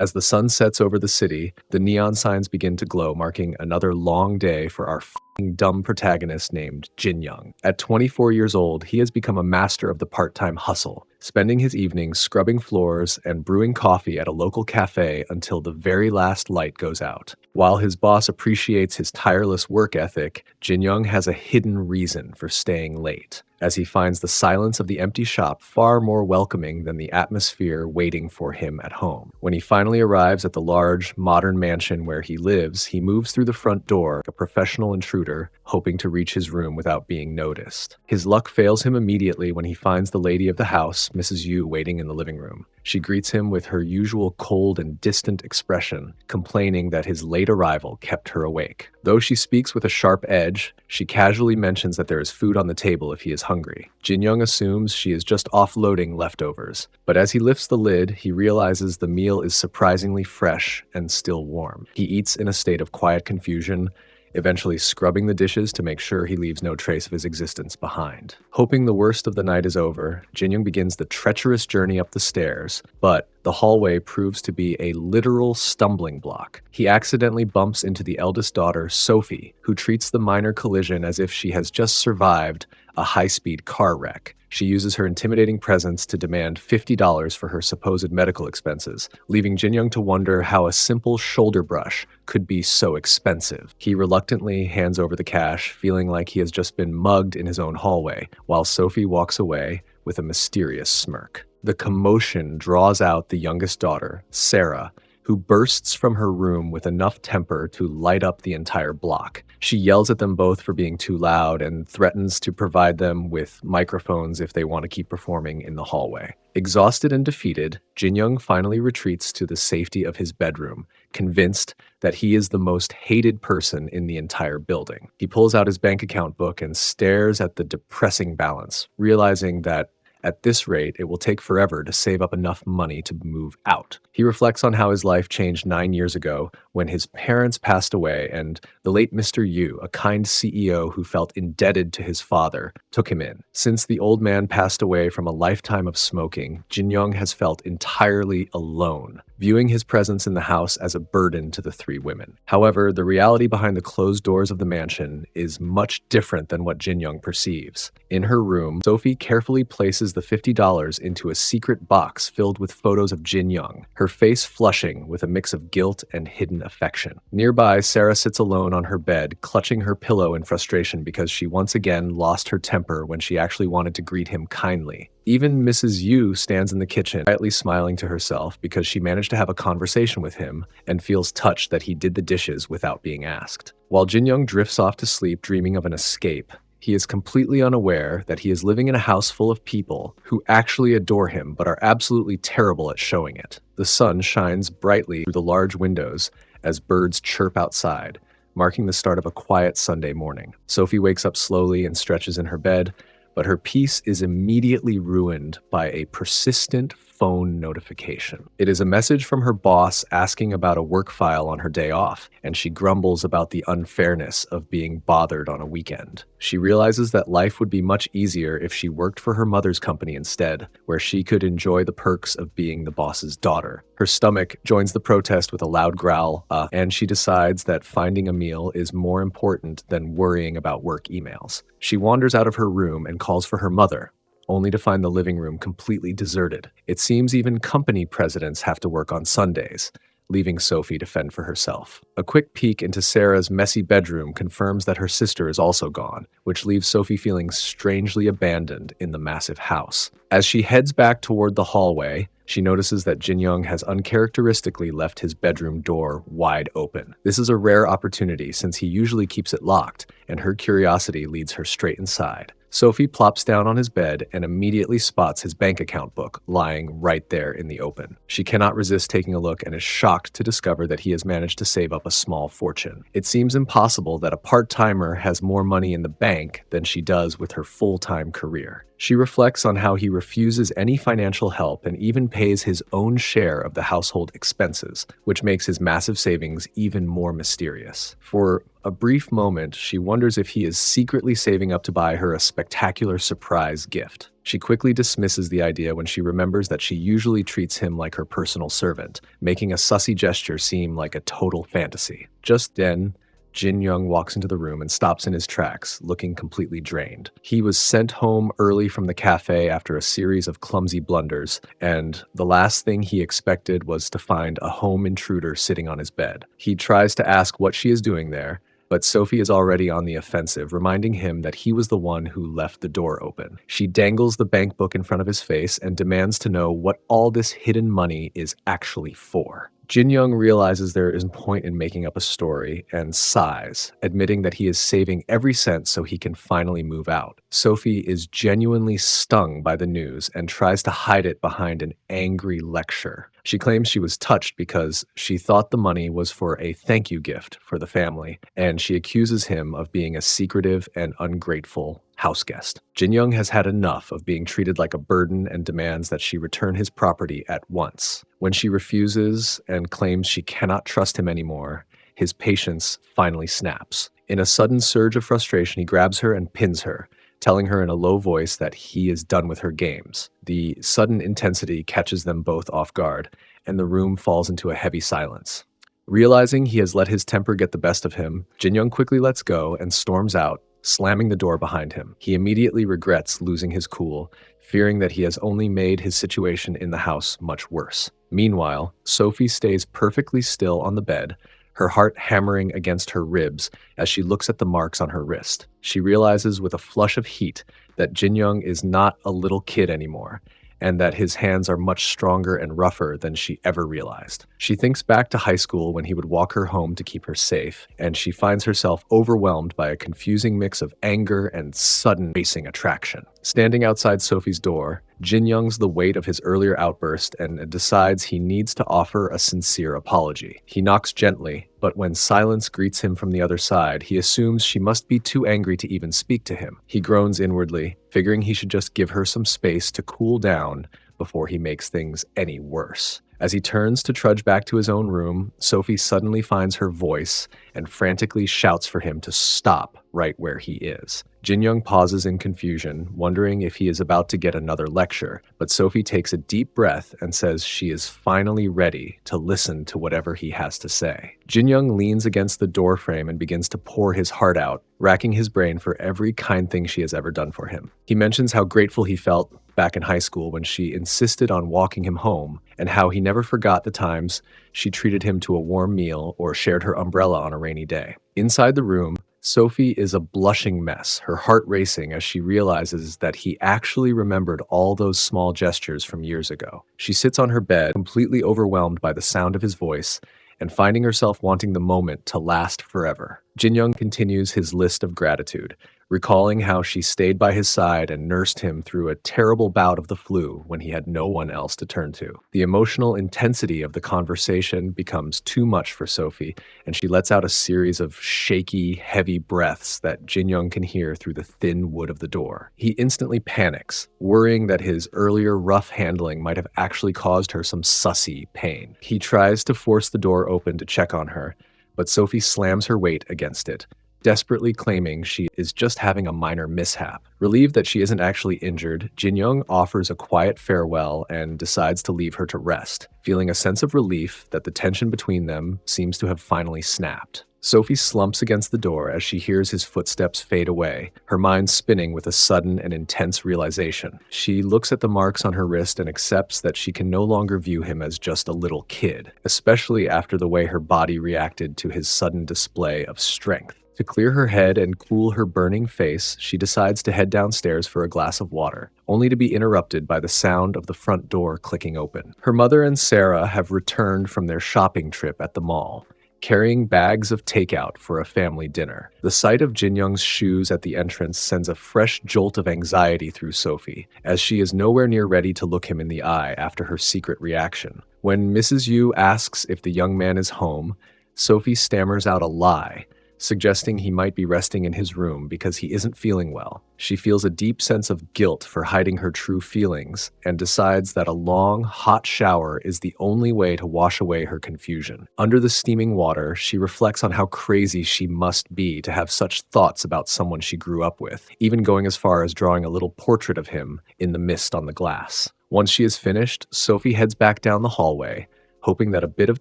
As the sun sets over the city, the neon signs begin to glow, marking another long day for our f***ing dumb protagonist named Jin Young. At 24 years old, he has become a master of the part-time hustle, spending his evenings scrubbing floors and brewing coffee at a local cafe until the very last light goes out. While his boss appreciates his tireless work ethic, Jin Young has a hidden reason for staying late, as he finds the silence of the empty shop far more welcoming than the atmosphere waiting for him at home. When he finally arrives at the large, modern mansion where he lives, he moves through the front door like a professional intruder, hoping to reach his room without being noticed. His luck fails him immediately when he finds the lady of the house, Mrs. Yu, waiting in the living room. She greets him with her usual cold and distant expression, complaining that his late arrival kept her awake. Though she speaks with a sharp edge, she casually mentions that there is food on the table if he is hungry. Jin Young assumes she is just offloading leftovers, but as he lifts the lid, he realizes the meal is surprisingly fresh and still warm. He eats in a state of quiet confusion, eventually scrubbing the dishes to make sure he leaves no trace of his existence behind. Hoping the worst of the night is over, Jin Young begins the treacherous journey up the stairs, but the hallway proves to be a literal stumbling block. He accidentally bumps into the eldest daughter, Sophie, who treats the minor collision as if she has just survived a high-speed car wreck. She uses her intimidating presence to demand $50 for her supposed medical expenses, leaving Jin Young to wonder how a simple shoulder brush could be so expensive. He reluctantly hands over the cash, feeling like he has just been mugged in his own hallway, while Sophie walks away with a mysterious smirk. The commotion draws out the youngest daughter, Sarah, who bursts from her room with enough temper to light up the entire block. She yells at them both for being too loud and threatens to provide them with microphones if they want to keep performing in the hallway. Exhausted and defeated, Jin Young finally retreats to the safety of his bedroom, convinced that he is the most hated person in the entire building. He pulls out his bank account book and stares at the depressing balance, realizing that at this rate, it will take forever to save up enough money to move out. He reflects on how his life changed 9 years ago when his parents passed away and the late Mr. Yu, a kind CEO who felt indebted to his father, took him in. Since the old man passed away from a lifetime of smoking, Jin Young has felt entirely alone, viewing his presence in the house as a burden to the three women. However, the reality behind the closed doors of the mansion is much different than what Jin Young perceives. In her room, Sophie carefully places the $50 into a secret box filled with photos of Jin Young, her face flushing with a mix of guilt and hidden affection. Nearby, Sarah sits alone on her bed, clutching her pillow in frustration because she once again lost her temper when she actually wanted to greet him kindly. Even Mrs. Yu stands in the kitchen, quietly smiling to herself because she managed to have a conversation with him and feels touched that he did the dishes without being asked. While Jin Young drifts off to sleep dreaming of an escape, he is completely unaware that he is living in a house full of people who actually adore him but are absolutely terrible at showing it. The sun shines brightly through the large windows as birds chirp outside, marking the start of a quiet Sunday morning. Sophie wakes up slowly and stretches in her bed, but her peace is immediately ruined by a persistent phone notification. It is a message from her boss asking about a work file on her day off, and she grumbles about the unfairness of being bothered on a weekend. She realizes that life would be much easier if she worked for her mother's company instead, where she could enjoy the perks of being the boss's daughter. Her stomach joins the protest with a loud growl, and she decides that finding a meal is more important than worrying about work emails. She wanders out of her room and calls for her mother, only to find the living room completely deserted. It seems even company presidents have to work on Sundays, leaving Sophie to fend for herself. A quick peek into Sarah's messy bedroom confirms that her sister is also gone, which leaves Sophie feeling strangely abandoned in the massive house. As she heads back toward the hallway, she notices that Jin Young has uncharacteristically left his bedroom door wide open. This is a rare opportunity since he usually keeps it locked, and her curiosity leads her straight inside. Sophie plops down on his bed and immediately spots his bank account book lying right there in the open. She cannot resist taking a look and is shocked to discover that he has managed to save up a small fortune. It seems impossible that a part-timer has more money in the bank than she does with her full-time career. She reflects on how he refuses any financial help and even pays his own share of the household expenses, which makes his massive savings even more mysterious. For a brief moment, she wonders if he is secretly saving up to buy her a spectacular surprise gift. She quickly dismisses the idea when she remembers that she usually treats him like her personal servant, making a sussy gesture seem like a total fantasy. Just then, Jin Young walks into the room and stops in his tracks, looking completely drained. He was sent home early from the cafe after a series of clumsy blunders, and the last thing he expected was to find a home intruder sitting on his bed. He tries to ask what she is doing there, but Sophie is already on the offensive, reminding him that he was the one who left the door open. She dangles the bank book in front of his face and demands to know what all this hidden money is actually for. Jin Young realizes there is no point in making up a story and sighs, admitting that he is saving every cent so he can finally move out. Sophie is genuinely stung by the news and tries to hide it behind an angry lecture. She claims she was touched because she thought the money was for a thank you gift for the family, and she accuses him of being a secretive and ungrateful houseguest. Jin Young has had enough of being treated like a burden and demands that she return his property at once. When she refuses and claims she cannot trust him anymore, his patience finally snaps. In a sudden surge of frustration, he grabs her and pins her, telling her in a low voice that he is done with her games. The sudden intensity catches them both off guard, and the room falls into a heavy silence. Realizing he has let his temper get the best of him, Jin Young quickly lets go and storms out, slamming the door behind him. He immediately regrets losing his cool, fearing that he has only made his situation in the house much worse. Meanwhile, Sophie stays perfectly still on the bed, her heart hammering against her ribs as she looks at the marks on her wrist. She realizes with a flush of heat that Jin Young is not a little kid anymore, and that his hands are much stronger and rougher than she ever realized. She thinks back to high school when he would walk her home to keep her safe, and she finds herself overwhelmed by a confusing mix of anger and sudden racing attraction. Standing outside Sophie's door, Jin Young's the weight of his earlier outburst and decides he needs to offer a sincere apology. He knocks gently, but when silence greets him from the other side, he assumes she must be too angry to even speak to him. He groans inwardly, figuring he should just give her some space to cool down before he makes things any worse. As he turns to trudge back to his own room, Sophie suddenly finds her voice and frantically shouts for him to stop right where he is. Jin Young pauses in confusion, wondering if he is about to get another lecture, but Sophie takes a deep breath and says she is finally ready to listen to whatever he has to say. Jin Young leans against the doorframe and begins to pour his heart out, racking his brain for every kind thing she has ever done for him. He mentions how grateful he felt back in high school when she insisted on walking him home, and how he never forgot the times she treated him to a warm meal or shared her umbrella on a rainy day. Inside the room, Sophie is a blushing mess, her heart racing as she realizes that he actually remembered all those small gestures from years ago. She sits on her bed, completely overwhelmed by the sound of his voice, and finding herself wanting the moment to last forever. Jin Young continues his list of gratitude, recalling how she stayed by his side and nursed him through a terrible bout of the flu when he had no one else to turn to. The emotional intensity of the conversation becomes too much for Sophie, and she lets out a series of shaky, heavy breaths that Jin Young can hear through the thin wood of the door. He instantly panics, worrying that his earlier rough handling might have actually caused her some sussy pain. He tries to force the door open to check on her, but Sophie slams her weight against it, desperately claiming she is just having a minor mishap. Relieved that she isn't actually injured, Jin Young offers a quiet farewell and decides to leave her to rest, feeling a sense of relief that the tension between them seems to have finally snapped. Sophie slumps against the door as she hears his footsteps fade away, her mind spinning with a sudden and intense realization. She looks at the marks on her wrist and accepts that she can no longer view him as just a little kid, especially after the way her body reacted to his sudden display of strength. To clear her head and cool her burning face, she decides to head downstairs for a glass of water, only to be interrupted by the sound of the front door clicking open. Her mother and Sarah have returned from their shopping trip at the mall, carrying bags of takeout for a family dinner. The sight of Jin Young's shoes at the entrance sends a fresh jolt of anxiety through Sophie, as she is nowhere near ready to look him in the eye after her secret reaction. When Mrs. Yu asks if the young man is home, Sophie stammers out a lie, suggesting he might be resting in his room because he isn't feeling well. She feels a deep sense of guilt for hiding her true feelings and decides that a long, hot shower is the only way to wash away her confusion. Under the steaming water, she reflects on how crazy she must be to have such thoughts about someone she grew up with, even going as far as drawing a little portrait of him in the mist on the glass. Once she is finished, Sophie heads back down the hallway, hoping that a bit of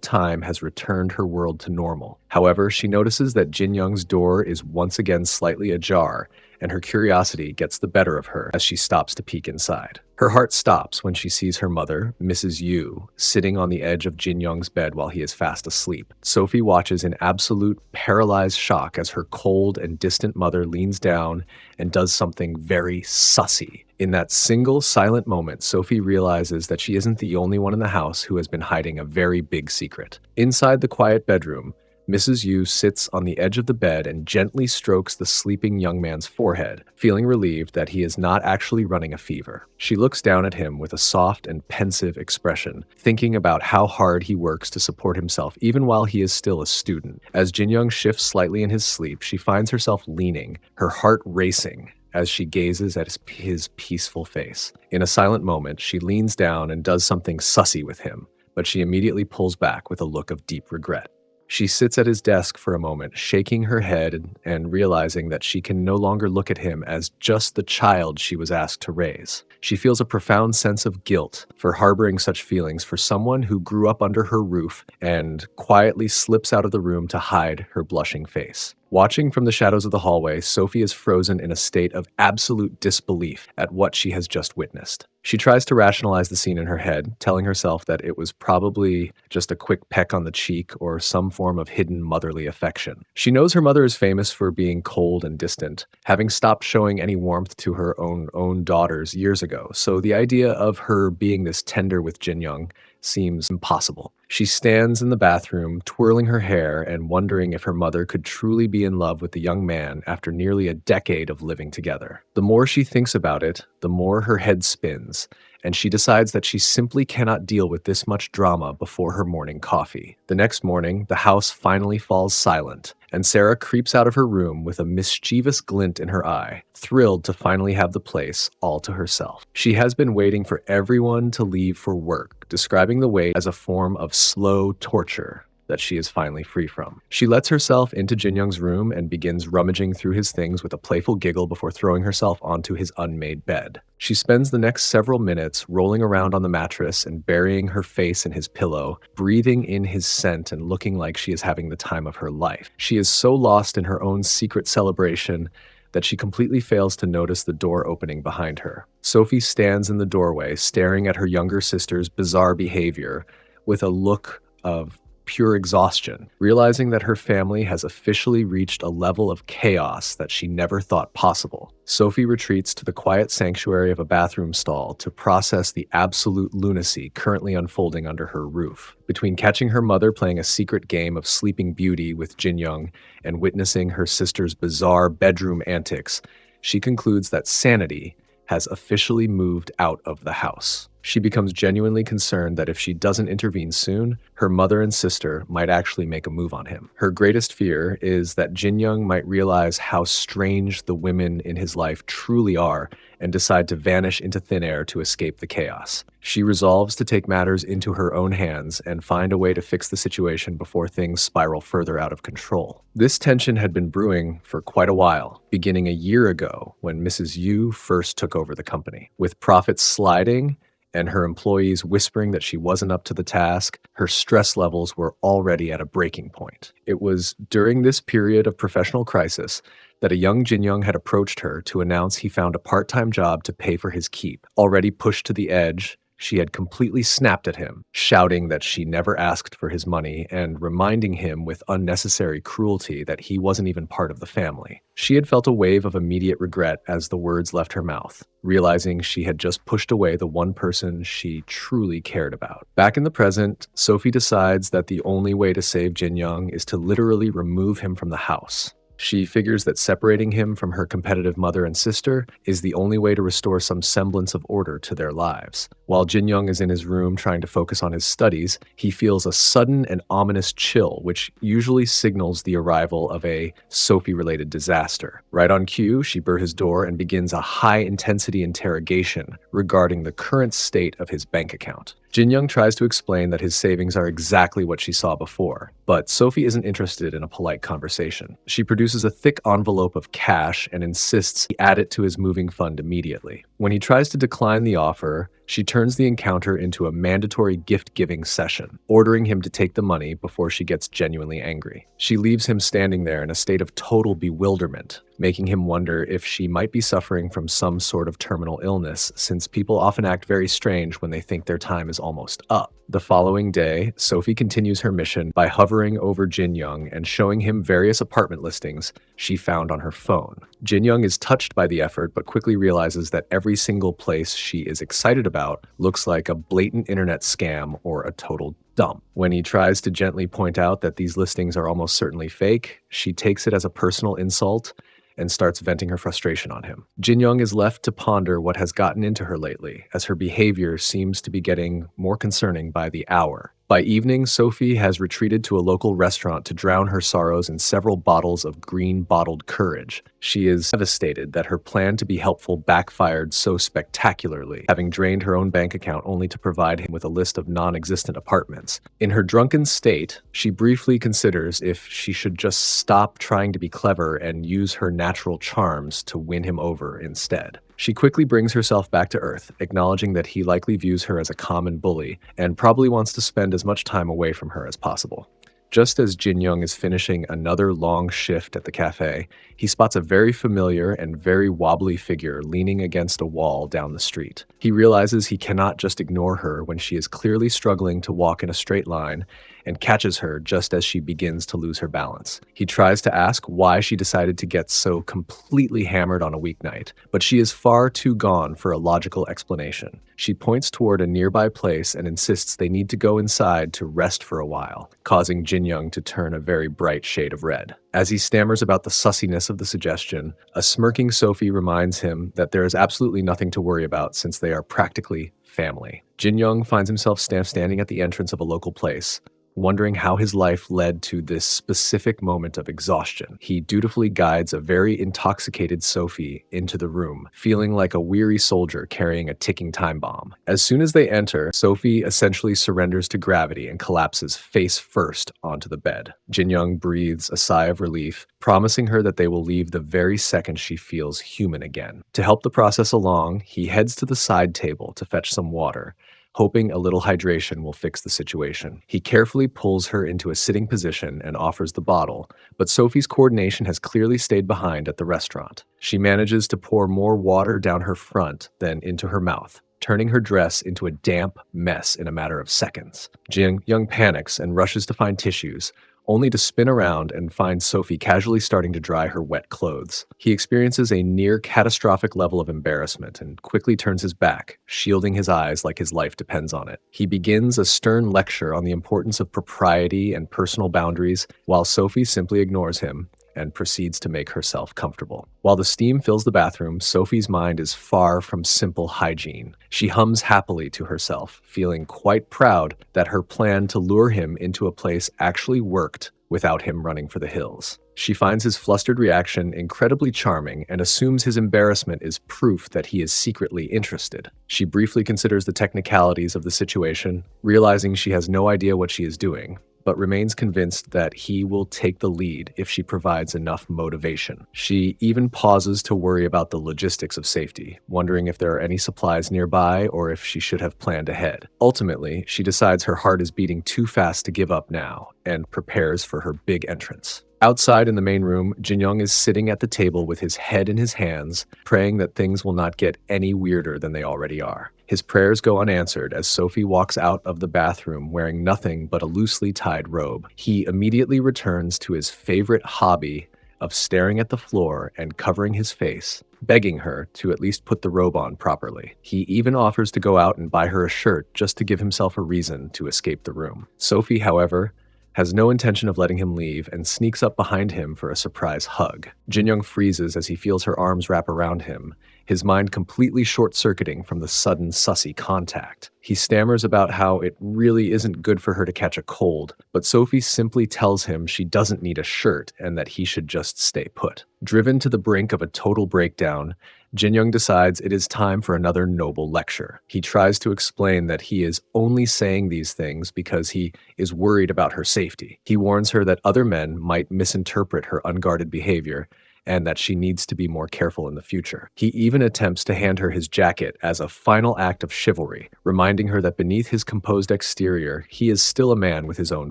time has returned her world to normal. However, she notices that Jin Young's door is once again slightly ajar, and her curiosity gets the better of her as she stops to peek inside. Her heart stops when she sees her mother, Mrs. Yu, sitting on the edge of Jin Young's bed while he is fast asleep. Sophie watches in absolute paralyzed shock as her cold and distant mother leans down and does something very sussy. In that single silent moment, Sophie realizes that she isn't the only one in the house who has been hiding a very big secret. Inside the quiet bedroom, Mrs. Yu sits on the edge of the bed and gently strokes the sleeping young man's forehead, feeling relieved that he is not actually running a fever. She looks down at him with a soft and pensive expression, thinking about how hard he works to support himself even while he is still a student. As Jin Young shifts slightly in his sleep, she finds herself leaning, her heart racing, as she gazes at his peaceful face. In a silent moment, she leans down and does something sussy with him, but she immediately pulls back with a look of deep regret. She sits at his desk for a moment, shaking her head and realizing that she can no longer look at him as just the child she was asked to raise. She feels a profound sense of guilt for harboring such feelings for someone who grew up under her roof, and quietly slips out of the room to hide her blushing face. Watching from the shadows of the hallway, Sophie is frozen in a state of absolute disbelief at what she has just witnessed. She tries to rationalize the scene in her head, telling herself that it was probably just a quick peck on the cheek or some form of hidden motherly affection. She knows her mother is famous for being cold and distant, having stopped showing any warmth to her own daughters years ago, so the idea of her being this tender with Jin Young seems impossible. She stands in the bathroom, twirling her hair and wondering if her mother could truly be in love with the young man after nearly a decade of living together. The more she thinks about it, the more her head spins, and she decides that she simply cannot deal with this much drama before her morning coffee. The next morning, the house finally falls silent, and Sarah creeps out of her room with a mischievous glint in her eye, thrilled to finally have the place all to herself. She has been waiting for everyone to leave for work, describing the wait as a form of slow torture that she is finally free from. She lets herself into Jin Young's room and begins rummaging through his things with a playful giggle before throwing herself onto his unmade bed. She spends the next several minutes rolling around on the mattress and burying her face in his pillow, breathing in his scent and looking like she is having the time of her life. She is so lost in her own secret celebration that she completely fails to notice the door opening behind her. Sophie stands in the doorway, staring at her younger sister's bizarre behavior with a look of pure exhaustion, realizing that her family has officially reached a level of chaos that she never thought possible. Sophie retreats to the quiet sanctuary of a bathroom stall to process the absolute lunacy currently unfolding under her roof. Between catching her mother playing a secret game of Sleeping Beauty with Jin Young and witnessing her sister's bizarre bedroom antics, she concludes that sanity has officially moved out of the house. She becomes genuinely concerned that if she doesn't intervene soon, her mother and sister might actually make a move on him. Her greatest fear is that Jin Young might realize how strange the women in his life truly are and decide to vanish into thin air to escape the chaos. She resolves to take matters into her own hands and find a way to fix the situation before things spiral further out of control. This tension had been brewing for quite a while, beginning a year ago when Mrs. Yu first took over the company. With profits sliding and her employees whispering that she wasn't up to the task, her stress levels were already at a breaking point. It was during this period of professional crisis that a young Jin Young had approached her to announce he found a part-time job to pay for his keep. Already pushed to the edge, she had completely snapped at him, shouting that she never asked for his money and reminding him with unnecessary cruelty that he wasn't even part of the family. She had felt a wave of immediate regret as the words left her mouth, realizing she had just pushed away the one person she truly cared about. Back in the present, Sophie decides that the only way to save Jin Young is to literally remove him from the house. She figures that separating him from her competitive mother and sister is the only way to restore some semblance of order to their lives. While Jin Young is in his room trying to focus on his studies, he feels a sudden and ominous chill, which usually signals the arrival of a Sophie-related disaster. Right on cue, she bursts his door and begins a high-intensity interrogation regarding the current state of his bank account. Jin Young tries to explain that his savings are exactly what she saw before, but Sophie isn't interested in a polite conversation. She produces a thick envelope of cash and insists he add it to his moving fund immediately. When he tries to decline the offer, she turns the encounter into a mandatory gift-giving session, ordering him to take the money before she gets genuinely angry. She leaves him standing there in a state of total bewilderment, making him wonder if she might be suffering from some sort of terminal illness, since people often act very strange when they think their time is almost up. The following day, Sophie continues her mission by hovering over Jin Young and showing him various apartment listings she found on her phone. Jin Young is touched by the effort, but quickly realizes that every single place she is excited about looks like a blatant internet scam or a total dump. When he tries to gently point out that these listings are almost certainly fake, she takes it as a personal insult and starts venting her frustration on him. Jin Young is left to ponder what has gotten into her lately, as her behavior seems to be getting more concerning by the hour. By evening, Sophie has retreated to a local restaurant to drown her sorrows in several bottles of green bottled courage. She is devastated that her plan to be helpful backfired so spectacularly, having drained her own bank account only to provide him with a list of non-existent apartments. In her drunken state, she briefly considers if she should just stop trying to be clever and use her natural charms to win him over instead. She quickly brings herself back to earth, acknowledging that he likely views her as a common bully and probably wants to spend as much time away from her as possible. Just as Jin Young is finishing another long shift at the cafe, he spots a very familiar and very wobbly figure leaning against a wall down the street. He realizes he cannot just ignore her when she is clearly struggling to walk in a straight line, and catches her just as she begins to lose her balance. He tries to ask why she decided to get so completely hammered on a weeknight, but she is far too gone for a logical explanation. She points toward a nearby place and insists they need to go inside to rest for a while, causing Jin Young to turn a very bright shade of red. As he stammers about the sussiness of the suggestion, a smirking Sophie reminds him that there is absolutely nothing to worry about since they are practically family. Jin Young finds himself standing at the entrance of a local place, wondering how his life led to this specific moment of exhaustion. He dutifully guides a very intoxicated Sophie into the room, feeling like a weary soldier carrying a ticking time bomb. As soon as they enter, Sophie essentially surrenders to gravity and collapses face first onto the bed. Jin Young breathes a sigh of relief, promising her that they will leave the very second she feels human again. To help the process along, he heads to the side table to fetch some water, hoping a little hydration will fix the situation. He carefully pulls her into a sitting position and offers the bottle, but Sophie's coordination has clearly stayed behind at the restaurant. She manages to pour more water down her front than into her mouth, turning her dress into a damp mess in a matter of seconds. Jin Young panics and rushes to find tissues, only to spin around and find Sophie casually starting to dry her wet clothes. He experiences a near catastrophic level of embarrassment and quickly turns his back, shielding his eyes like his life depends on it. He begins a stern lecture on the importance of propriety and personal boundaries, while Sophie simply ignores him and proceeds to make herself comfortable. While the steam fills the bathroom, Sophie's mind is far from simple hygiene. She hums happily to herself, feeling quite proud that her plan to lure him into a place actually worked without him running for the hills. She finds his flustered reaction incredibly charming and assumes his embarrassment is proof that he is secretly interested. She briefly considers the technicalities of the situation, realizing she has no idea what she is doing, but remains convinced that he will take the lead if she provides enough motivation. She even pauses to worry about the logistics of safety, wondering if there are any supplies nearby or if she should have planned ahead. Ultimately, she decides her heart is beating too fast to give up now and prepares for her big entrance. Outside in the main room, Jin Young is sitting at the table with his head in his hands, praying that things will not get any weirder than they already are. His prayers go unanswered as Sophie walks out of the bathroom wearing nothing but a loosely tied robe. He immediately returns to his favorite hobby of staring at the floor and covering his face, begging her to at least put the robe on properly. He even offers to go out and buy her a shirt just to give himself a reason to escape the room. Sophie, however, has no intention of letting him leave, and sneaks up behind him for a surprise hug. Jin-young freezes as he feels her arms wrap around him, his mind completely short-circuiting from the sudden sussy contact. He stammers about how it really isn't good for her to catch a cold, but Sophie simply tells him she doesn't need a shirt and that he should just stay put. Driven to the brink of a total breakdown, Jin-young decides it is time for another noble lecture. He tries to explain that he is only saying these things because he is worried about her safety. He warns her that other men might misinterpret her unguarded behavior and that she needs to be more careful in the future. He even attempts to hand her his jacket as a final act of chivalry, reminding her that beneath his composed exterior, he is still a man with his own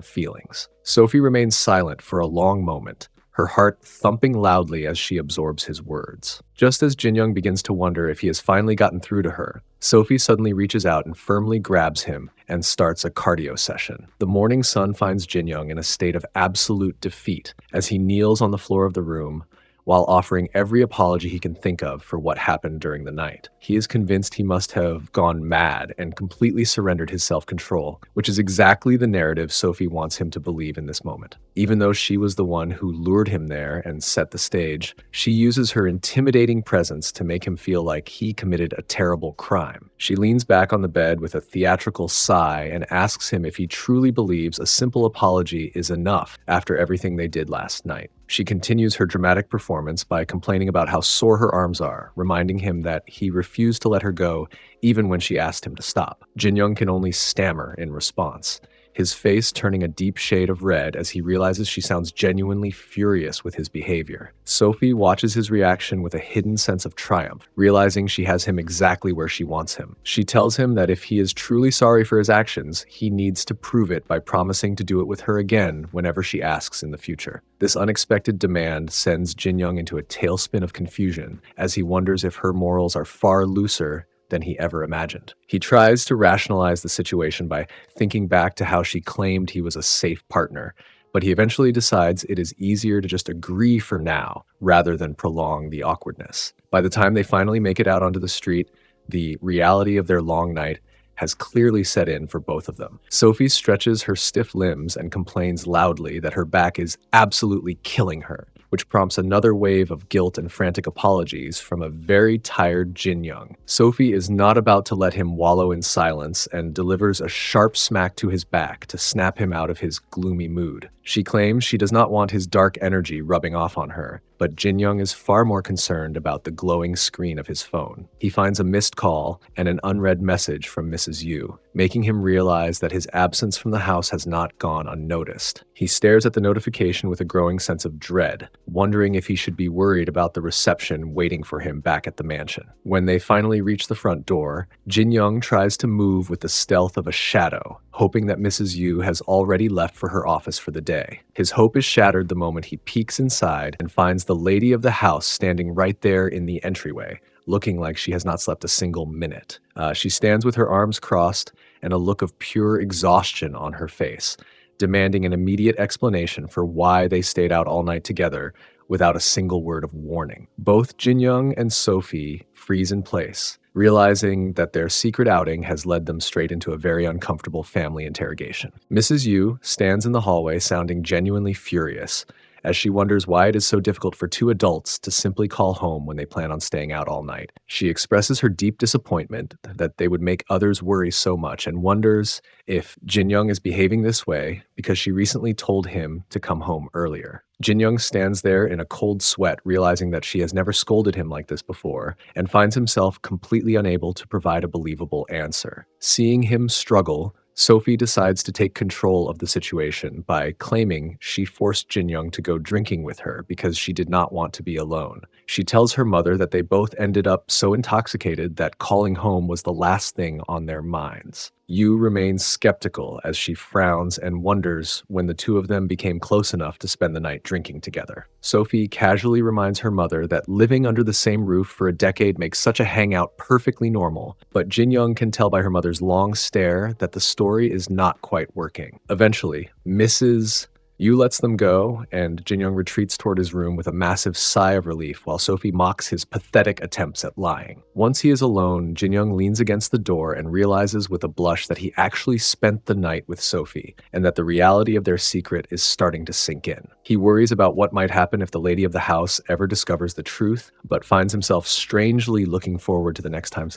feelings. Sophie remains silent for a long moment, her heart thumping loudly as she absorbs his words. Just as Jin-young begins to wonder if he has finally gotten through to her, Sophie suddenly reaches out and firmly grabs him and starts a cardio session. The morning sun finds Jin-young in a state of absolute defeat as he kneels on the floor of the room, while offering every apology he can think of for what happened during the night. He is convinced he must have gone mad and completely surrendered his self-control, which is exactly the narrative Sophie wants him to believe in this moment. Even though she was the one who lured him there and set the stage, she uses her intimidating presence to make him feel like he committed a terrible crime. She leans back on the bed with a theatrical sigh and asks him if he truly believes a simple apology is enough after everything they did last night. She continues her dramatic performance by complaining about how sore her arms are, reminding him that he refused to let her go even when she asked him to stop. Jin-young can only stammer in response, his face turning a deep shade of red as he realizes she sounds genuinely furious with his behavior. Sophie watches his reaction with a hidden sense of triumph, realizing she has him exactly where she wants him. She tells him that if he is truly sorry for his actions, he needs to prove it by promising to do it with her again whenever she asks in the future. This unexpected demand sends Jin-young into a tailspin of confusion as he wonders if her morals are far looser than he ever imagined. He tries to rationalize the situation by thinking back to how she claimed he was a safe partner, but he eventually decides it is easier to just agree for now rather than prolong the awkwardness. By the time they finally make it out onto the street, the reality of their long night has clearly set in for both of them. Sophie stretches her stiff limbs and complains loudly that her back is absolutely killing her, which prompts another wave of guilt and frantic apologies from a very tired Jin-young. Sophie is not about to let him wallow in silence and delivers a sharp smack to his back to snap him out of his gloomy mood. She claims she does not want his dark energy rubbing off on her, but Jin-young is far more concerned about the glowing screen of his phone. He finds a missed call and an unread message from Mrs. Yu, making him realize that his absence from the house has not gone unnoticed. He stares at the notification with a growing sense of dread, wondering if he should be worried about the reception waiting for him back at the mansion. When they finally reach the front door, Jin-young tries to move with the stealth of a shadow, hoping that Mrs. Yu has already left for her office for the day. His hope is shattered the moment he peeks inside and finds the lady of the house standing right there in the entryway, looking like she has not slept a single minute. She stands with her arms crossed and a look of pure exhaustion on her face, demanding an immediate explanation for why they stayed out all night together without a single word of warning. Both Jin-young and Sophie freeze in place, realizing that their secret outing has led them straight into a very uncomfortable family interrogation. Mrs. Yu stands in the hallway sounding genuinely furious, as she wonders why it is so difficult for two adults to simply call home when they plan on staying out all night. She expresses her deep disappointment that they would make others worry so much and wonders if Jin-young is behaving this way because she recently told him to come home earlier. Jin-young stands there in a cold sweat, realizing that she has never scolded him like this before, and finds himself completely unable to provide a believable answer. Seeing him struggle, Sophie decides to take control of the situation by claiming she forced Jin-young to go drinking with her because she did not want to be alone. She tells her mother that they both ended up so intoxicated that calling home was the last thing on their minds. Yu remains skeptical as she frowns and wonders when the two of them became close enough to spend the night drinking together. Sophie casually reminds her mother that living under the same roof for a decade makes such a hangout perfectly normal, but Jin-young can tell by her mother's long stare that the story is not quite working. Eventually, Mrs. Yu lets them go, and Jinyoung retreats toward his room with a massive sigh of relief while Sophie mocks his pathetic attempts at lying. Once he is alone, Jinyoung leans against the door and realizes with a blush that he actually spent the night with Sophie, and that the reality of their secret is starting to sink in. He worries about what might happen if the lady of the house ever discovers the truth, but finds himself strangely looking forward to the next time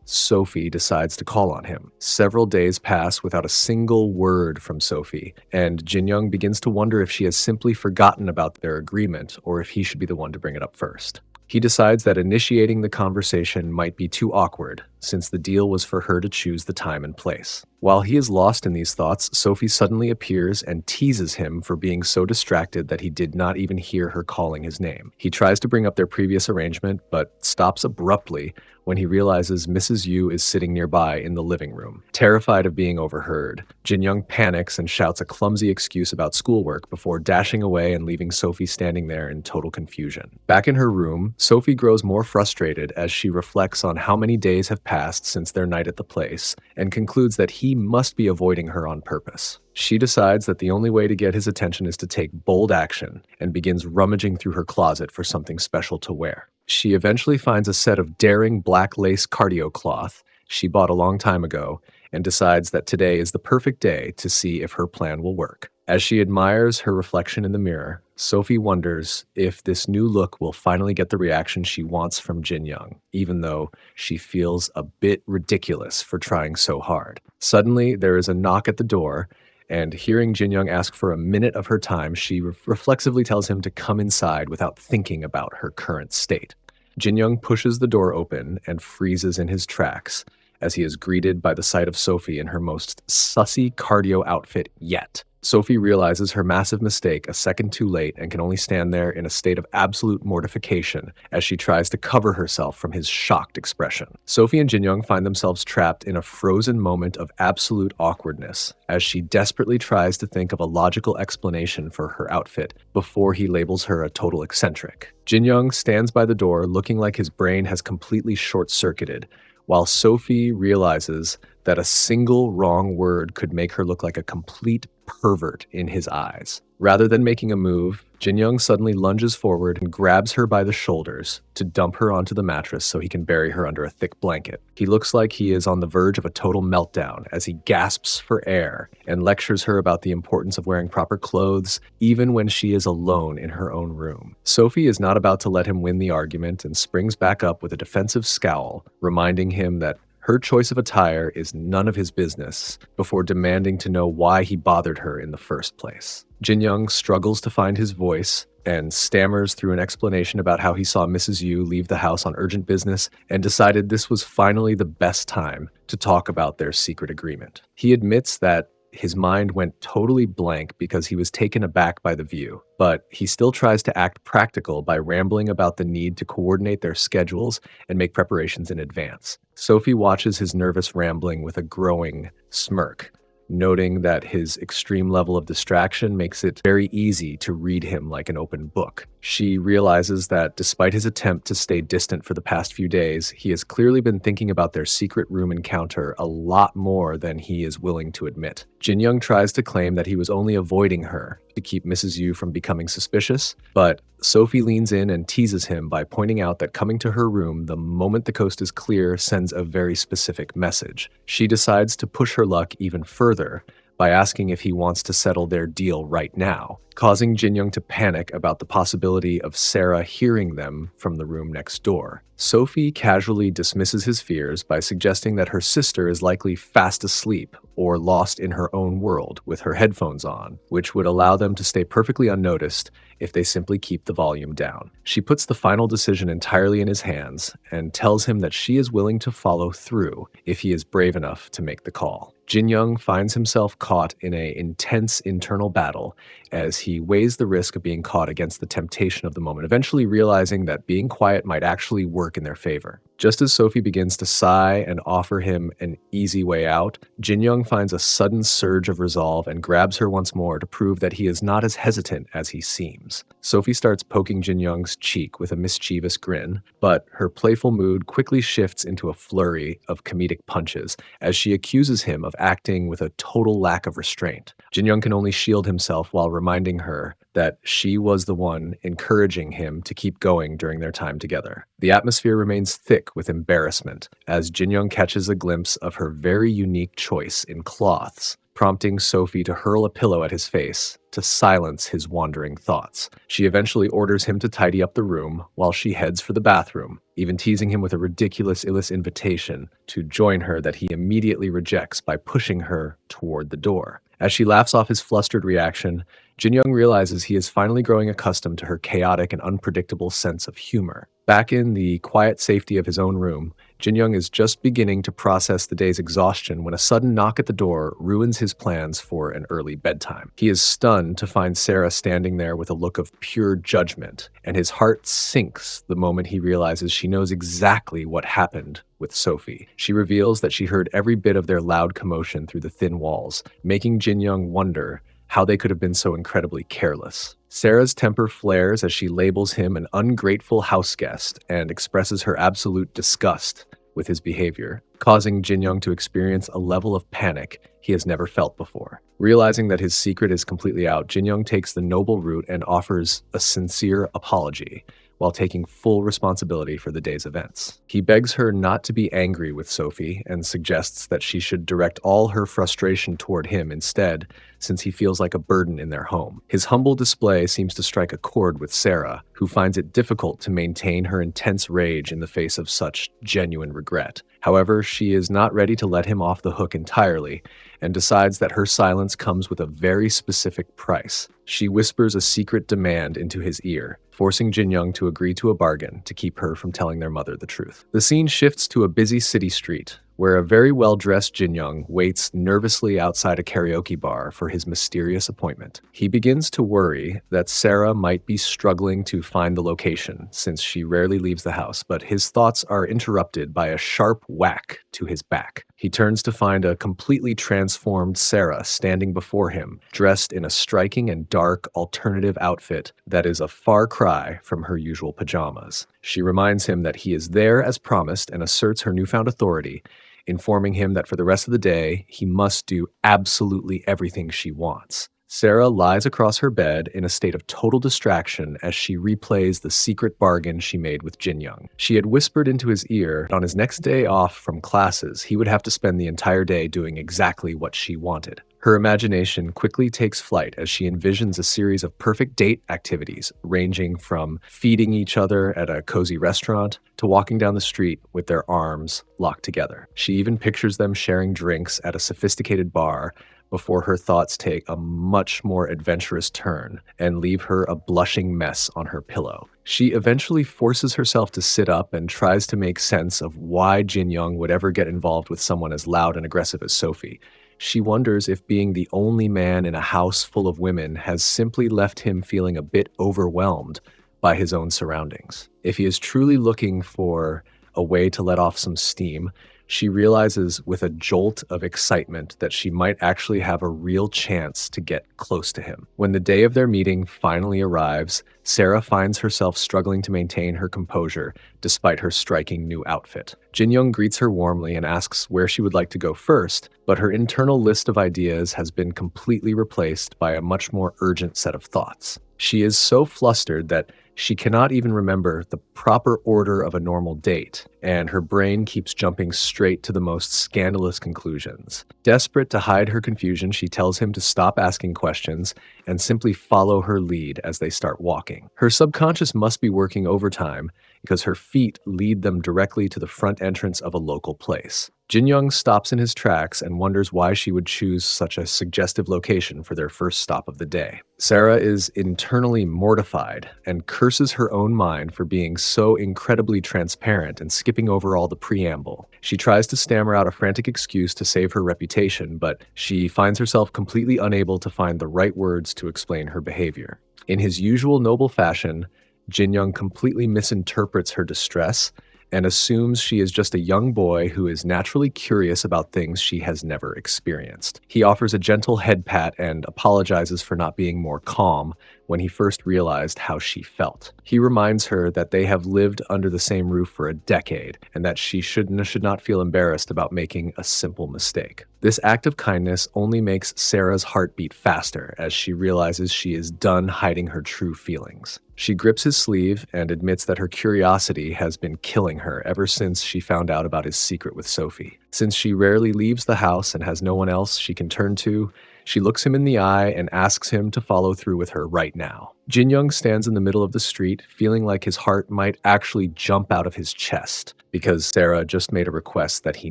Sophie decides to call on him. Several days pass without a single word from Sophie, and Jinyoung begins to wonder if she has simply forgotten about their agreement or if he should be the one to bring it up first. He decides that initiating the conversation might be too awkward, since the deal was for her to choose the time and place. While he is lost in these thoughts, Sophie suddenly appears and teases him for being so distracted that he did not even hear her calling his name. He tries to bring up their previous arrangement, but stops abruptly when he realizes Mrs. Yu is sitting nearby in the living room. Terrified of being overheard, Jinyoung panics and shouts a clumsy excuse about schoolwork before dashing away and leaving Sophie standing there in total confusion. Back in her room, Sophie grows more frustrated as she reflects on how many days have passed since their night at the place, and concludes that he must be avoiding her on purpose. She decides that the only way to get his attention is to take bold action, and begins rummaging through her closet for something special to wear. She eventually finds a set of daring black lace cardio cloth she bought a long time ago, and decides that today is the perfect day to see if her plan will work. As she admires her reflection in the mirror, Sophie wonders if this new look will finally get the reaction she wants from Jinyoung, even though she feels a bit ridiculous for trying so hard. Suddenly, there is a knock at the door, and hearing Jinyoung ask for a minute of her time, she reflexively tells him to come inside without thinking about her current state. Jinyoung pushes the door open and freezes in his tracks as he is greeted by the sight of Sophie in her most sussy cardio outfit yet. Sophie realizes her massive mistake a second too late and can only stand there in a state of absolute mortification as she tries to cover herself from his shocked expression. Sophie and Jinyoung find themselves trapped in a frozen moment of absolute awkwardness as she desperately tries to think of a logical explanation for her outfit before he labels her a total eccentric. Jinyoung stands by the door looking like his brain has completely short-circuited, while Sophie realizes that a single wrong word could make her look like a complete pervert in his eyes. Rather than making a move, Jinyoung suddenly lunges forward and grabs her by the shoulders to dump her onto the mattress so he can bury her under a thick blanket. He looks like he is on the verge of a total meltdown as he gasps for air and lectures her about the importance of wearing proper clothes even when she is alone in her own room. Sophie is not about to let him win the argument and springs back up with a defensive scowl, reminding him that her choice of attire is none of his business, before demanding to know why he bothered her in the first place. Jinyoung struggles to find his voice and stammers through an explanation about how he saw Mrs. Yu leave the house on urgent business and decided this was finally the best time to talk about their secret agreement. He admits that his mind went totally blank because he was taken aback by the view, but he still tries to act practical by rambling about the need to coordinate their schedules and make preparations in advance. Sophie watches his nervous rambling with a growing smirk, noting that his extreme level of distraction makes it very easy to read him like an open book. She realizes that despite his attempt to stay distant for the past few days, he has clearly been thinking about their secret room encounter a lot more than he is willing to admit. Jinyoung tries to claim that he was only avoiding her to keep Mrs. Yu from becoming suspicious, but Sophie leans in and teases him by pointing out that coming to her room the moment the coast is clear sends a very specific message. She decides to push her luck even further by asking if he wants to settle their deal right now, causing Jinyoung to panic about the possibility of Sarah hearing them from the room next door. Sophie casually dismisses his fears by suggesting that her sister is likely fast asleep or lost in her own world with her headphones on, which would allow them to stay perfectly unnoticed if they simply keep the volume down. She puts the final decision entirely in his hands and tells him that she is willing to follow through if he is brave enough to make the call. Jinyoung finds himself caught in an intense internal battle as he weighs the risk of being caught against the temptation of the moment, eventually realizing that being quiet might actually work in their favor. Just as Sophie begins to sigh and offer him an easy way out, Jin Young finds a sudden surge of resolve and grabs her once more to prove that he is not as hesitant as he seems. Sophie starts poking Jin Young's cheek with a mischievous grin, but her playful mood quickly shifts into a flurry of comedic punches as she accuses him of acting with a total lack of restraint. Jin Young can only shield himself while reminding her that she was the one encouraging him to keep going during their time together. The atmosphere remains thick with embarrassment as Jin Young catches a glimpse of her very unique choice in cloths, prompting Sophie to hurl a pillow at his face to silence his wandering thoughts. She eventually orders him to tidy up the room while she heads for the bathroom, even teasing him with a ridiculous invitation to join her that he immediately rejects by pushing her toward the door. As she laughs off his flustered reaction, Jin Young realizes he is finally growing accustomed to her chaotic and unpredictable sense of humor. Back in the quiet safety of his own room, Jin Young is just beginning to process the day's exhaustion when a sudden knock at the door ruins his plans for an early bedtime. He is stunned to find Sarah standing there with a look of pure judgment, and his heart sinks the moment he realizes she knows exactly what happened with Sophie. She reveals that she heard every bit of their loud commotion through the thin walls, making Jin Young wonder how they could have been so incredibly careless. Sarah's temper flares as she labels him an ungrateful houseguest and expresses her absolute disgust with his behavior, causing Jin Young to experience a level of panic he has never felt before. Realizing that his secret is completely out, Jin Young takes the noble route and offers a sincere apology, while taking full responsibility for the day's events. He begs her not to be angry with Sophie and suggests that she should direct all her frustration toward him instead, since he feels like a burden in their home. His humble display seems to strike a chord with Sarah, who finds it difficult to maintain her intense rage in the face of such genuine regret. However, she is not ready to let him off the hook entirely, and decides that her silence comes with a very specific price. She whispers a secret demand into his ear, forcing Jin Young to agree to a bargain to keep her from telling their mother the truth. The scene shifts to a busy city street, where a very well-dressed Jin Young waits nervously outside a karaoke bar for his mysterious appointment. He begins to worry that Sarah might be struggling to find the location, since she rarely leaves the house, but his thoughts are interrupted by a sharp whack to his back. He turns to find a completely transformed Sarah standing before him, dressed in a striking and dark alternative outfit that is a far cry from her usual pajamas. She reminds him that he is there as promised and asserts her newfound authority, informing him that for the rest of the day, he must do absolutely everything she wants. Sarah lies across her bed in a state of total distraction as she replays the secret bargain she made with Jin Young. She had whispered into his ear that on his next day off from classes, he would have to spend the entire day doing exactly what she wanted. Her imagination quickly takes flight as she envisions a series of perfect date activities, ranging from feeding each other at a cozy restaurant to walking down the street with their arms locked together. She even pictures them sharing drinks at a sophisticated bar before her thoughts take a much more adventurous turn and leave her a blushing mess on her pillow. She eventually forces herself to sit up and tries to make sense of why Jin Young would ever get involved with someone as loud and aggressive as Sophie. She wonders if being the only man in a house full of women has simply left him feeling a bit overwhelmed by his own surroundings. If he is truly looking for a way to let off some steam, she realizes with a jolt of excitement that she might actually have a real chance to get close to him. When the day of their meeting finally arrives, Sarah finds herself struggling to maintain her composure despite her striking new outfit. Jin Young greets her warmly and asks where she would like to go first, but her internal list of ideas has been completely replaced by a much more urgent set of thoughts. She is so flustered that she cannot even remember the proper order of a normal date, and her brain keeps jumping straight to the most scandalous conclusions. Desperate to hide her confusion, she tells him to stop asking questions and simply follow her lead as they start walking. Her subconscious must be working overtime because her feet lead them directly to the front entrance of a local place. Jin Young stops in his tracks and wonders why she would choose such a suggestive location for their first stop of the day. Sarah is internally mortified and curses her own mind for being so incredibly transparent and skipping over all the preamble. She tries to stammer out a frantic excuse to save her reputation, but she finds herself completely unable to find the right words to explain her behavior. In his usual noble fashion, Jin Young completely misinterprets her distress and assumes she is just a young boy who is naturally curious about things she has never experienced. He offers a gentle head pat and apologizes for not being more calm when he first realized how she felt. He reminds her that they have lived under the same roof for a decade and that she should not feel embarrassed about making a simple mistake. This act of kindness only makes Sarah's heart beat faster as she realizes she is done hiding her true feelings. She grips his sleeve and admits that her curiosity has been killing her ever since she found out about his secret with Sophie. Since she rarely leaves the house and has no one else she can turn to, she looks him in the eye and asks him to follow through with her right now. Jin Young stands in the middle of the street, feeling like his heart might actually jump out of his chest because Sarah just made a request that he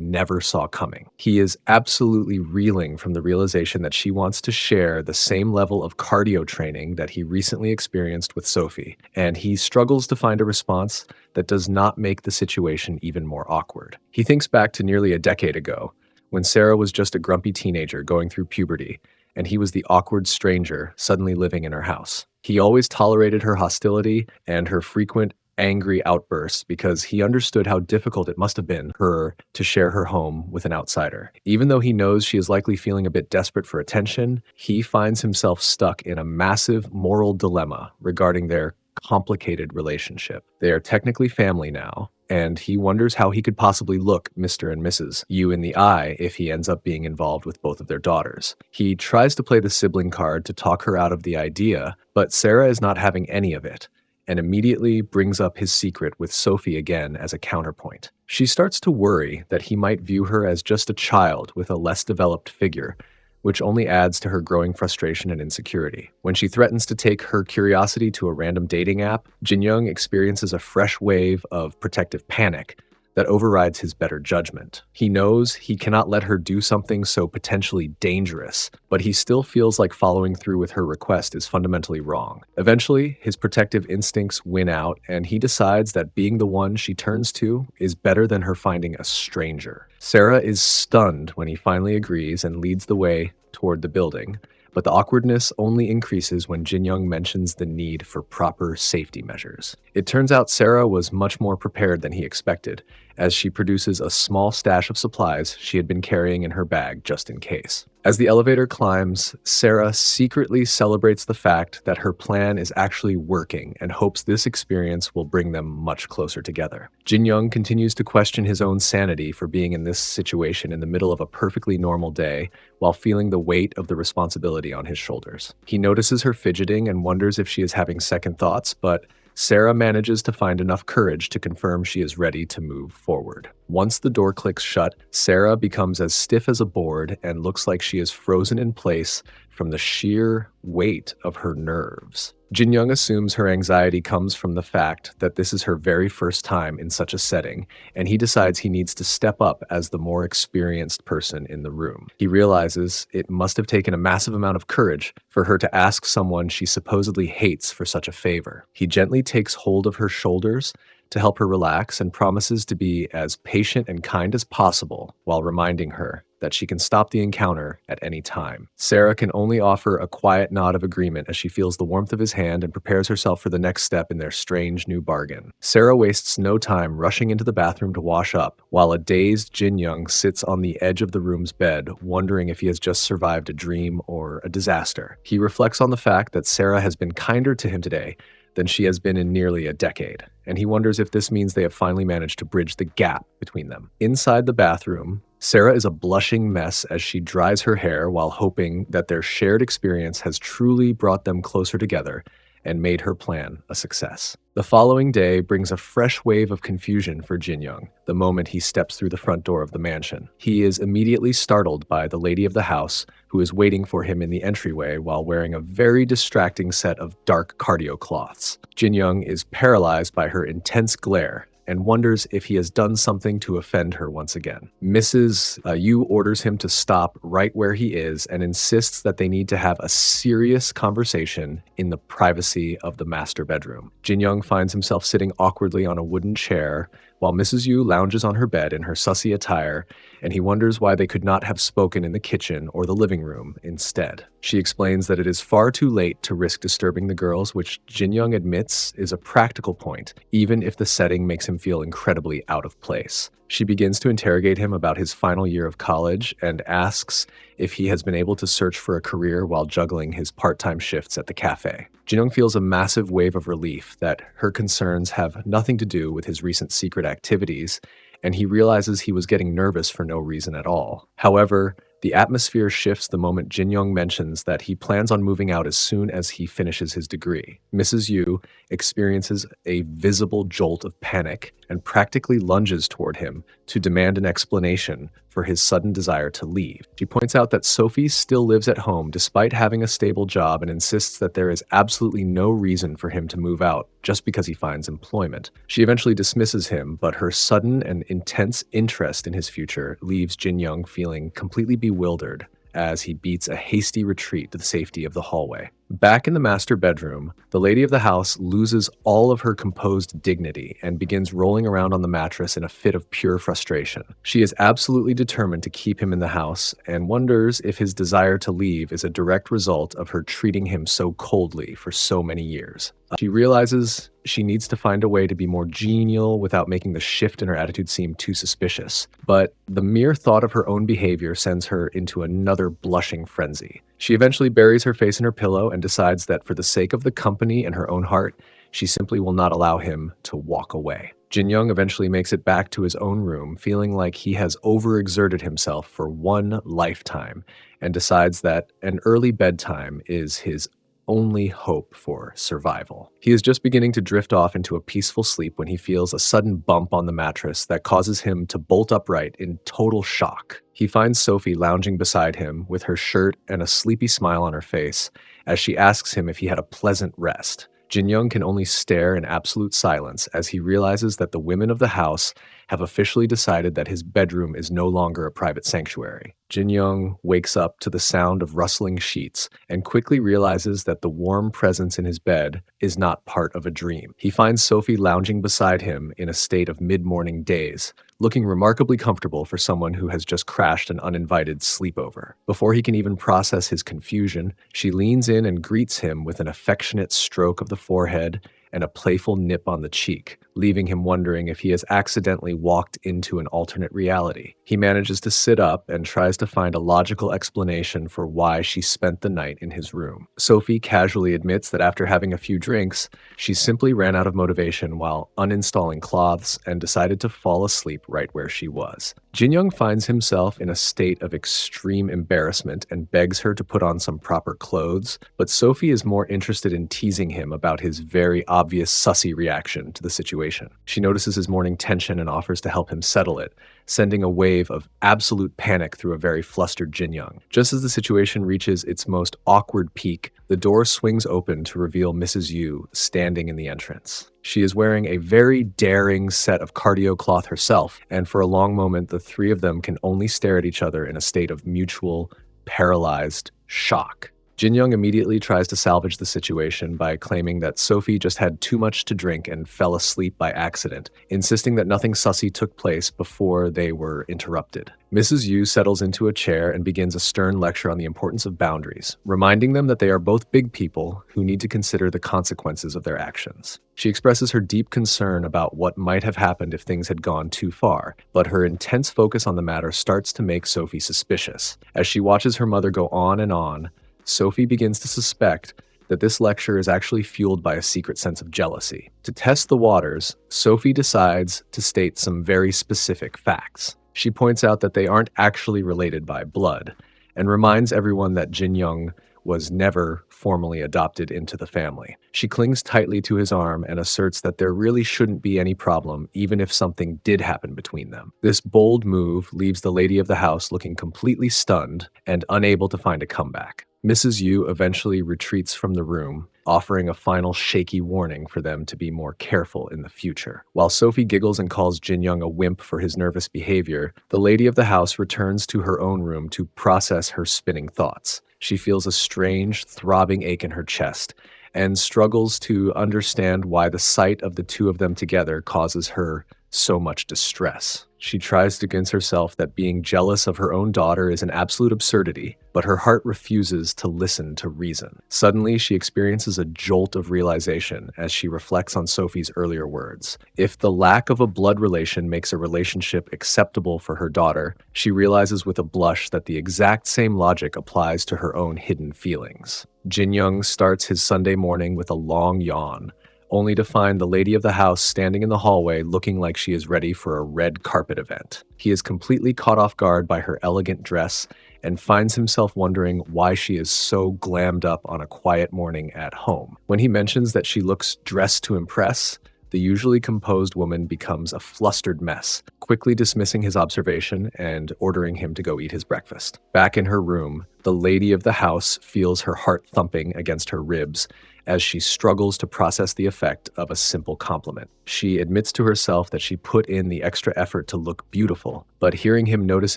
never saw coming. He is absolutely reeling from the realization that she wants to share the same level of cardio training that he recently experienced with Sophie, and he struggles to find a response that does not make the situation even more awkward. He thinks back to nearly a decade ago, when Sarah was just a grumpy teenager going through puberty, and he was the awkward stranger suddenly living in her house. He always tolerated her hostility and her frequent angry outbursts because he understood how difficult it must have been for her to share her home with an outsider. Even though he knows she is likely feeling a bit desperate for attention, he finds himself stuck in a massive moral dilemma regarding their complicated relationship. They are technically family now, and he wonders how he could possibly look Mr. and Mrs. Yu in the eye if he ends up being involved with both of their daughters. He tries to play the sibling card to talk her out of the idea, but Sarah is not having any of it, and immediately brings up his secret with Sophie again as a counterpoint. She starts to worry that he might view her as just a child with a less developed figure, which only adds to her growing frustration and insecurity. When she threatens to take her curiosity to a random dating app, Jin Young experiences a fresh wave of protective panic that overrides his better judgment. He knows he cannot let her do something so potentially dangerous, but he still feels like following through with her request is fundamentally wrong. Eventually, his protective instincts win out, and he decides that being the one she turns to is better than her finding a stranger. Sarah is stunned when he finally agrees and leads the way toward the building, but the awkwardness only increases when Jin Young mentions the need for proper safety measures. It turns out Sarah was much more prepared than he expected, as she produces a small stash of supplies she had been carrying in her bag just in case. As the elevator climbs, Sarah secretly celebrates the fact that her plan is actually working and hopes this experience will bring them much closer together. Jin Young continues to question his own sanity for being in this situation in the middle of a perfectly normal day while feeling the weight of the responsibility on his shoulders. He notices her fidgeting and wonders if she is having second thoughts, but Sarah manages to find enough courage to confirm she is ready to move forward. Once the door clicks shut, Sarah becomes as stiff as a board and looks like she is frozen in place from the sheer weight of her nerves. Jin Young assumes her anxiety comes from the fact that this is her very first time in such a setting, and he decides he needs to step up as the more experienced person in the room. He realizes it must have taken a massive amount of courage for her to ask someone she supposedly hates for such a favor. He gently takes hold of her shoulders to help her relax and promises to be as patient and kind as possible while reminding her that she can stop the encounter at any time. Sarah can only offer a quiet nod of agreement as she feels the warmth of his hand and prepares herself for the next step in their strange new bargain. Sarah wastes no time rushing into the bathroom to wash up, while a dazed Jin Young sits on the edge of the room's bed, wondering if he has just survived a dream or a disaster. He reflects on the fact that Sarah has been kinder to him today than she has been in nearly a decade, and he wonders if this means they have finally managed to bridge the gap between them. Inside the bathroom, Sarah is a blushing mess as she dries her hair while hoping that their shared experience has truly brought them closer together and made her plan a success. The following day brings a fresh wave of confusion for Jin Young the moment he steps through the front door of the mansion. He is immediately startled by the lady of the house, who is waiting for him in the entryway while wearing a very distracting set of dark cardio cloths. Jin Young is paralyzed by her intense glare and wonders if he has done something to offend her once again. Mrs. Yu orders him to stop right where he is and insists that they need to have a serious conversation in the privacy of the master bedroom. Jin Young finds himself sitting awkwardly on a wooden chair while Mrs. Yu lounges on her bed in her sussy attire, and he wonders why they could not have spoken in the kitchen or the living room instead. She explains that it is far too late to risk disturbing the girls, which Jin Young admits is a practical point, even if the setting makes him feel incredibly out of place. She begins to interrogate him about his final year of college and asks if he has been able to search for a career while juggling his part-time shifts at the cafe. Jin-young feels a massive wave of relief that her concerns have nothing to do with his recent secret activities, and he realizes he was getting nervous for no reason at all. However, the atmosphere shifts the moment Jin-young mentions that he plans on moving out as soon as he finishes his degree. Mrs. Yu experiences a visible jolt of panic and practically lunges toward him to demand an explanation for his sudden desire to leave. She points out that Sophie still lives at home despite having a stable job and insists that there is absolutely no reason for him to move out just because he finds employment. She eventually dismisses him, but her sudden and intense interest in his future leaves Jin-young feeling completely bewildered as he beats a hasty retreat to the safety of the hallway. Back in the master bedroom, the lady of the house loses all of her composed dignity and begins rolling around on the mattress in a fit of pure frustration. She is absolutely determined to keep him in the house and wonders if his desire to leave is a direct result of her treating him so coldly for so many years. She realizes she needs to find a way to be more genial without making the shift in her attitude seem too suspicious. But the mere thought of her own behavior sends her into another blushing frenzy. She eventually buries her face in her pillow and decides that for the sake of the company and her own heart, she simply will not allow him to walk away. Jin-young eventually makes it back to his own room, feeling like he has overexerted himself for one lifetime, and decides that an early bedtime is his only hope for survival. He is just beginning to drift off into a peaceful sleep when he feels a sudden bump on the mattress that causes him to bolt upright in total shock. He finds Sophie lounging beside him with her shirt and a sleepy smile on her face as she asks him if he had a pleasant rest. Jin-young can only stare in absolute silence as he realizes that the women of the house have officially decided that his bedroom is no longer a private sanctuary. Jin-young wakes up to the sound of rustling sheets and quickly realizes that the warm presence in his bed is not part of a dream. He finds Sophie lounging beside him in a state of mid-morning daze, looking remarkably comfortable for someone who has just crashed an uninvited sleepover. Before he can even process his confusion, she leans in and greets him with an affectionate stroke of the forehead and a playful nip on the cheek, leaving him wondering if he has accidentally walked into an alternate reality. He manages to sit up and tries to find a logical explanation for why she spent the night in his room. Sophie casually admits that after having a few drinks, she simply ran out of motivation while uninstalling cloths and decided to fall asleep right where she was. Jin-young finds himself in a state of extreme embarrassment and begs her to put on some proper clothes, but Sophie is more interested in teasing him about his very obvious sussy reaction to the situation. She notices his morning tension and offers to help him settle it, sending a wave of absolute panic through a very flustered Jin-young. Just as the situation reaches its most awkward peak, the door swings open to reveal Mrs. Yu standing in the entrance. She is wearing a very daring set of cardio cloth herself, and for a long moment, the three of them can only stare at each other in a state of mutual, paralyzed shock. Jin-young immediately tries to salvage the situation by claiming that Sophie just had too much to drink and fell asleep by accident, insisting that nothing sussy took place before they were interrupted. Mrs. Yu settles into a chair and begins a stern lecture on the importance of boundaries, reminding them that they are both big people who need to consider the consequences of their actions. She expresses her deep concern about what might have happened if things had gone too far, but her intense focus on the matter starts to make Sophie suspicious. As she watches her mother go on and on, Sophie begins to suspect that this lecture is actually fueled by a secret sense of jealousy. To test the waters, Sophie decides to state some very specific facts. She points out that they aren't actually related by blood, and reminds everyone that Jin-young was never formally adopted into the family. She clings tightly to his arm and asserts that there really shouldn't be any problem even if something did happen between them. This bold move leaves the lady of the house looking completely stunned and unable to find a comeback. Mrs. Yu eventually retreats from the room, offering a final shaky warning for them to be more careful in the future. While Sophie giggles and calls Jin-young a wimp for his nervous behavior, the lady of the house returns to her own room to process her spinning thoughts. She feels a strange, throbbing ache in her chest and struggles to understand why the sight of the two of them together causes her so much distress. She tries to convince herself that being jealous of her own daughter is an absolute absurdity, but her heart refuses to listen to reason. Suddenly, she experiences a jolt of realization as she reflects on Sophie's earlier words. If the lack of a blood relation makes a relationship acceptable for her daughter, she realizes with a blush that the exact same logic applies to her own hidden feelings. Jin Young starts his Sunday morning with a long yawn, only to find the lady of the house standing in the hallway looking like she is ready for a red carpet event. He is completely caught off guard by her elegant dress and finds himself wondering why she is so glammed up on a quiet morning at home. When he mentions that she looks dressed to impress, the usually composed woman becomes a flustered mess, quickly dismissing his observation and ordering him to go eat his breakfast. Back in her room, the lady of the house feels her heart thumping against her ribs as she struggles to process the effect of a simple compliment. She admits to herself that she put in the extra effort to look beautiful, but hearing him notice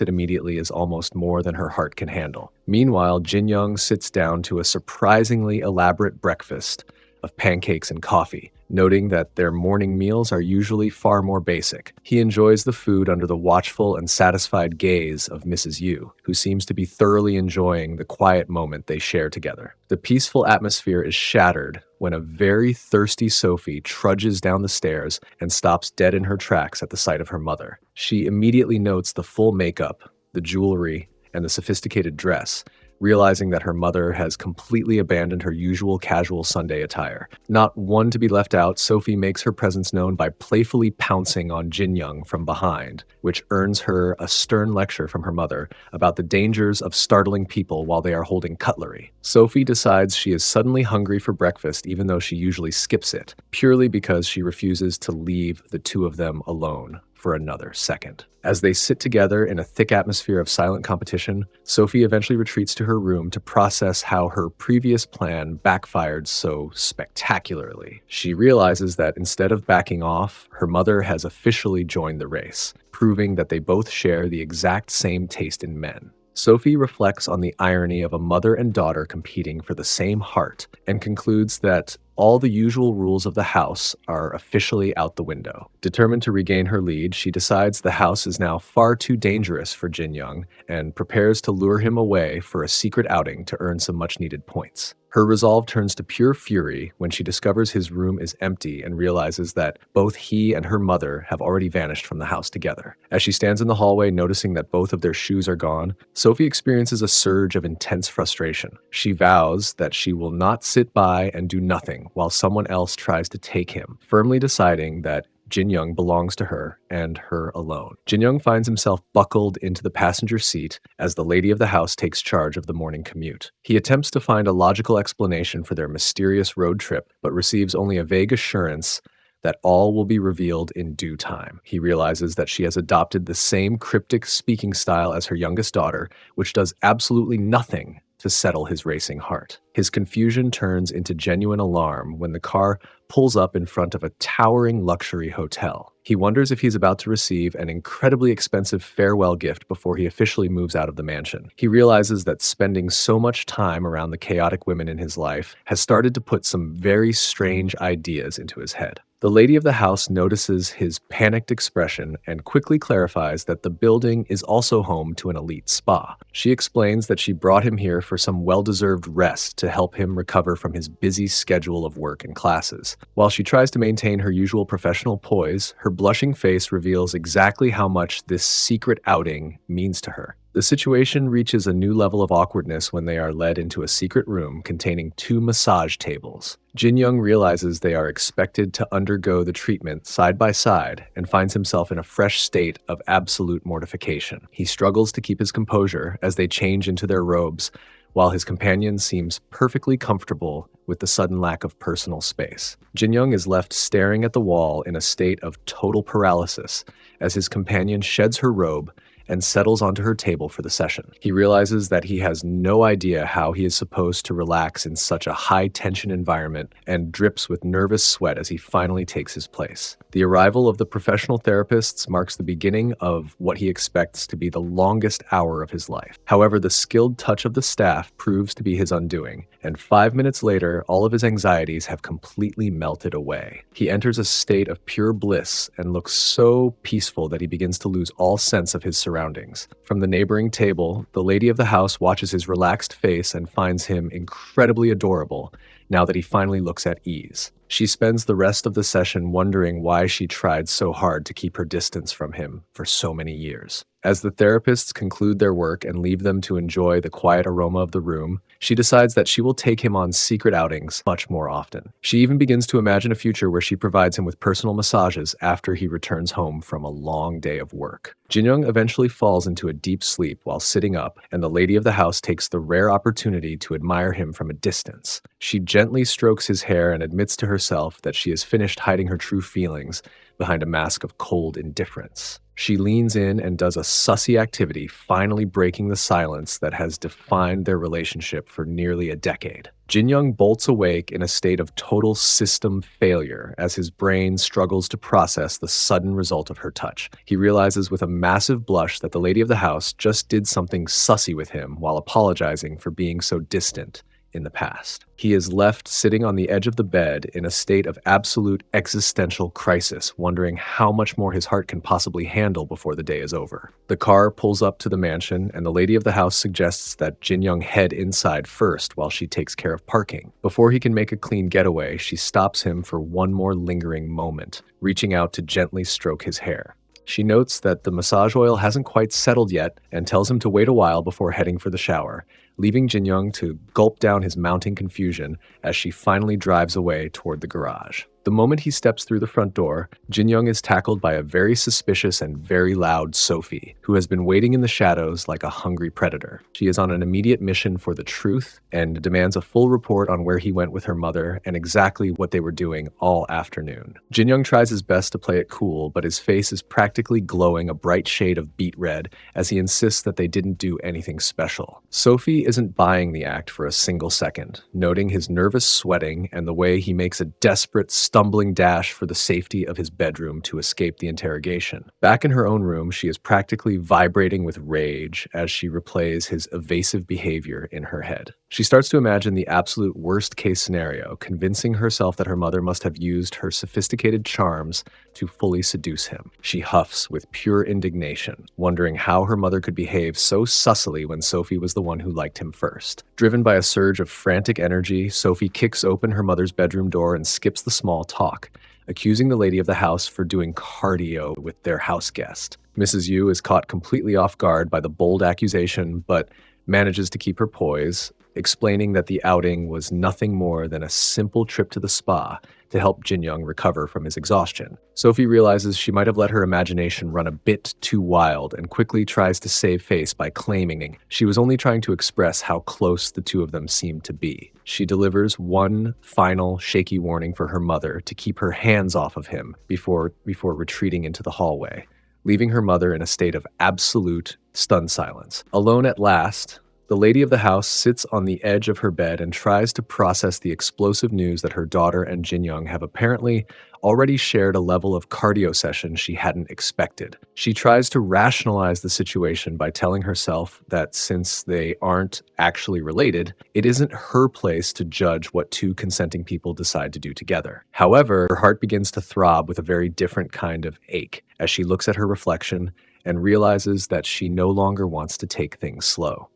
it immediately is almost more than her heart can handle. Meanwhile, Jin Young sits down to a surprisingly elaborate breakfast of pancakes and coffee, noting that their morning meals are usually far more basic. He enjoys the food under the watchful and satisfied gaze of Mrs. Yu, who seems to be thoroughly enjoying the quiet moment they share together. The peaceful atmosphere is shattered when a very thirsty Sophie trudges down the stairs and stops dead in her tracks at the sight of her mother. She immediately notes the full makeup, the jewelry, and the sophisticated dress, realizing that her mother has completely abandoned her usual casual Sunday attire. Not one to be left out, Sophie makes her presence known by playfully pouncing on Jin Young from behind, which earns her a stern lecture from her mother about the dangers of startling people while they are holding cutlery. Sophie decides she is suddenly hungry for breakfast even though she usually skips it, purely because she refuses to leave the two of them alone for another second. As they sit together in a thick atmosphere of silent competition, Sophie eventually retreats to her room to process how her previous plan backfired so spectacularly. She realizes that instead of backing off, her mother has officially joined the race, proving that they both share the exact same taste in men. Sophie reflects on the irony of a mother and daughter competing for the same heart and concludes that all the usual rules of the house are officially out the window. Determined to regain her lead, she decides the house is now far too dangerous for Jin Young and prepares to lure him away for a secret outing to earn some much-needed points. Her resolve turns to pure fury when she discovers his room is empty and realizes that both he and her mother have already vanished from the house together. As she stands in the hallway noticing that both of their shoes are gone, Sophie experiences a surge of intense frustration. She vows that she will not sit by and do nothing while someone else tries to take him, firmly deciding that Jin Young belongs to her and her alone. Jin Young finds himself buckled into the passenger seat as the lady of the house takes charge of the morning commute. He attempts to find a logical explanation for their mysterious road trip, but receives only a vague assurance that all will be revealed in due time. He realizes that she has adopted the same cryptic speaking style as her youngest daughter, which does absolutely nothing to settle his racing heart. His confusion turns into genuine alarm when the car pulls up in front of a towering luxury hotel. He wonders if he's about to receive an incredibly expensive farewell gift before he officially moves out of the mansion. He realizes that spending so much time around the chaotic women in his life has started to put some very strange ideas into his head. The lady of the house notices his panicked expression and quickly clarifies that the building is also home to an elite spa. She explains that she brought him here for some well-deserved rest to help him recover from his busy schedule of work and classes. While she tries to maintain her usual professional poise, her blushing face reveals exactly how much this secret outing means to her. The situation reaches a new level of awkwardness when they are led into a secret room containing 2 massage tables. Jin Young realizes they are expected to undergo the treatment side by side and finds himself in a fresh state of absolute mortification. He struggles to keep his composure as they change into their robes, while his companion seems perfectly comfortable with the sudden lack of personal space. Jin Young is left staring at the wall in a state of total paralysis as his companion sheds her robe and settles onto her table for the session. He realizes that he has no idea how he is supposed to relax in such a high-tension environment and drips with nervous sweat as he finally takes his place. The arrival of the professional therapists marks the beginning of what he expects to be the longest hour of his life. However, the skilled touch of the staff proves to be his undoing, and 5 minutes later, all of his anxieties have completely melted away. He enters a state of pure bliss and looks so peaceful that he begins to lose all sense of his surroundings. From the neighboring table, the lady of the house watches his relaxed face and finds him incredibly adorable now that he finally looks at ease. She spends the rest of the session wondering why she tried so hard to keep her distance from him for so many years. As the therapists conclude their work and leave them to enjoy the quiet aroma of the room, she decides that she will take him on secret outings much more often. She even begins to imagine a future where she provides him with personal massages after he returns home from a long day of work. Jin-young eventually falls into a deep sleep while sitting up, and the lady of the house takes the rare opportunity to admire him from a distance. She gently strokes his hair and admits to herself that she has finished hiding her true feelings behind a mask of cold indifference. She leans in and does a sussy activity, finally breaking the silence that has defined their relationship for nearly a decade. Jin-young bolts awake in a state of total system failure as his brain struggles to process the sudden result of her touch. He realizes with a massive blush that the lady of the house just did something sussy with him while apologizing for being so distant in the past. He is left sitting on the edge of the bed in a state of absolute existential crisis, wondering how much more his heart can possibly handle before the day is over. The car pulls up to the mansion, and the lady of the house suggests that Jin-young head inside first while she takes care of parking. Before he can make a clean getaway, she stops him for one more lingering moment, reaching out to gently stroke his hair. She notes that the massage oil hasn't quite settled yet and tells him to wait a while before heading for the shower, leaving Jin-young to gulp down his mounting confusion as she finally drives away toward the garage. The moment he steps through the front door, Jin-young is tackled by a very suspicious and very loud Sophie, who has been waiting in the shadows like a hungry predator. She is on an immediate mission for the truth and demands a full report on where he went with her mother and exactly what they were doing all afternoon. Jin-young tries his best to play it cool, but his face is practically glowing a bright shade of beet red as he insists that they didn't do anything special. Sophie isn't buying the act for a single second, noting his nervous sweating and the way he makes a desperate stumbling dash for the safety of his bedroom to escape the interrogation. Back in her own room, she is practically vibrating with rage as she replays his evasive behavior in her head. She starts to imagine the absolute worst-case scenario, convincing herself that her mother must have used her sophisticated charms to fully seduce him. She huffs with pure indignation, wondering how her mother could behave so sussily when Sophie was the one who liked him first. Driven by a surge of frantic energy, Sophie kicks open her mother's bedroom door and skips the small talk, accusing the lady of the house for doing cardio with their house guest. Mrs. Yu is caught completely off guard by the bold accusation, but manages to keep her poise, explaining that the outing was nothing more than a simple trip to the spa to help Jin-young recover from his exhaustion. Sophie realizes she might have let her imagination run a bit too wild and quickly tries to save face by claiming she was only trying to express how close the two of them seemed to be. She delivers one final shaky warning for her mother to keep her hands off of him before retreating into the hallway, leaving her mother in a state of absolute stunned silence. Alone at last, the lady of the house sits on the edge of her bed and tries to process the explosive news that her daughter and Jin-young have apparently already shared a level of cardio session she hadn't expected. She tries to rationalize the situation by telling herself that since they aren't actually related, it isn't her place to judge what two consenting people decide to do together. However, her heart begins to throb with a very different kind of ache as she looks at her reflection and realizes that she no longer wants to take things slow.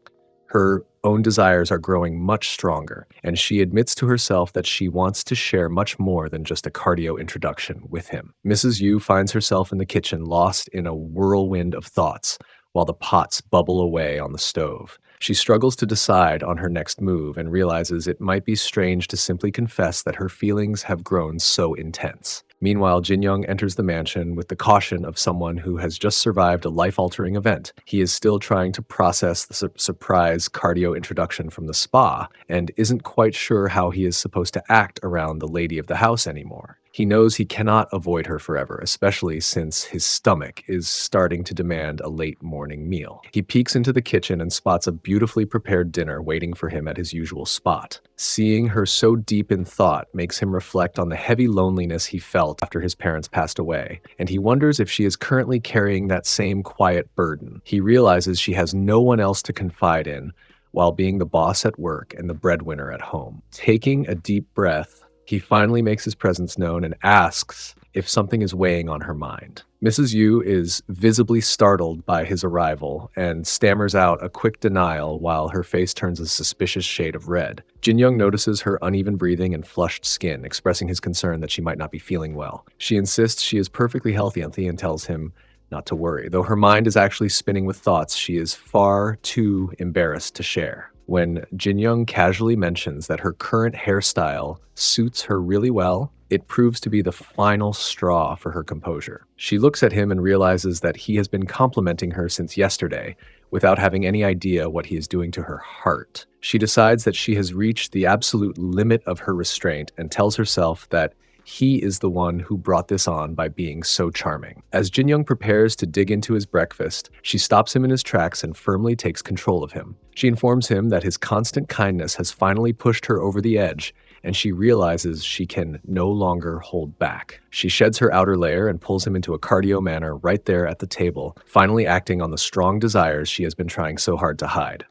Her own desires are growing much stronger, and she admits to herself that she wants to share much more than just a cardio introduction with him. Mrs. Yu finds herself in the kitchen, lost in a whirlwind of thoughts, while the pots bubble away on the stove. She struggles to decide on her next move and realizes it might be strange to simply confess that her feelings have grown so intense. Meanwhile, Jin-young enters the mansion with the caution of someone who has just survived a life-altering event. He is still trying to process the surprise cardio introduction from the spa and isn't quite sure how he is supposed to act around the lady of the house anymore. He knows he cannot avoid her forever, especially since his stomach is starting to demand a late morning meal. He peeks into the kitchen and spots a beautifully prepared dinner waiting for him at his usual spot. Seeing her so deep in thought makes him reflect on the heavy loneliness he felt after his parents passed away, and he wonders if she is currently carrying that same quiet burden. He realizes she has no one else to confide in, while being the boss at work and the breadwinner at home. Taking a deep breath, he finally makes his presence known and asks if something is weighing on her mind. Mrs. Yu is visibly startled by his arrival and stammers out a quick denial while her face turns a suspicious shade of red. Jin Young notices her uneven breathing and flushed skin, expressing his concern that she might not be feeling well. She insists she is perfectly healthy and tells him not to worry, though her mind is actually spinning with thoughts she is far too embarrassed to share. When Jin Young casually mentions that her current hairstyle suits her really well, it proves to be the final straw for her composure. She looks at him and realizes that he has been complimenting her since yesterday, without having any idea what he is doing to her heart. She decides that she has reached the absolute limit of her restraint and tells herself that he is the one who brought this on by being so charming. As Jin Young prepares to dig into his breakfast, she stops him in his tracks and firmly takes control of him. She informs him that his constant kindness has finally pushed her over the edge, and she realizes she can no longer hold back. She sheds her outer layer and pulls him into a cardio manner right there at the table, finally acting on the strong desires she has been trying so hard to hide.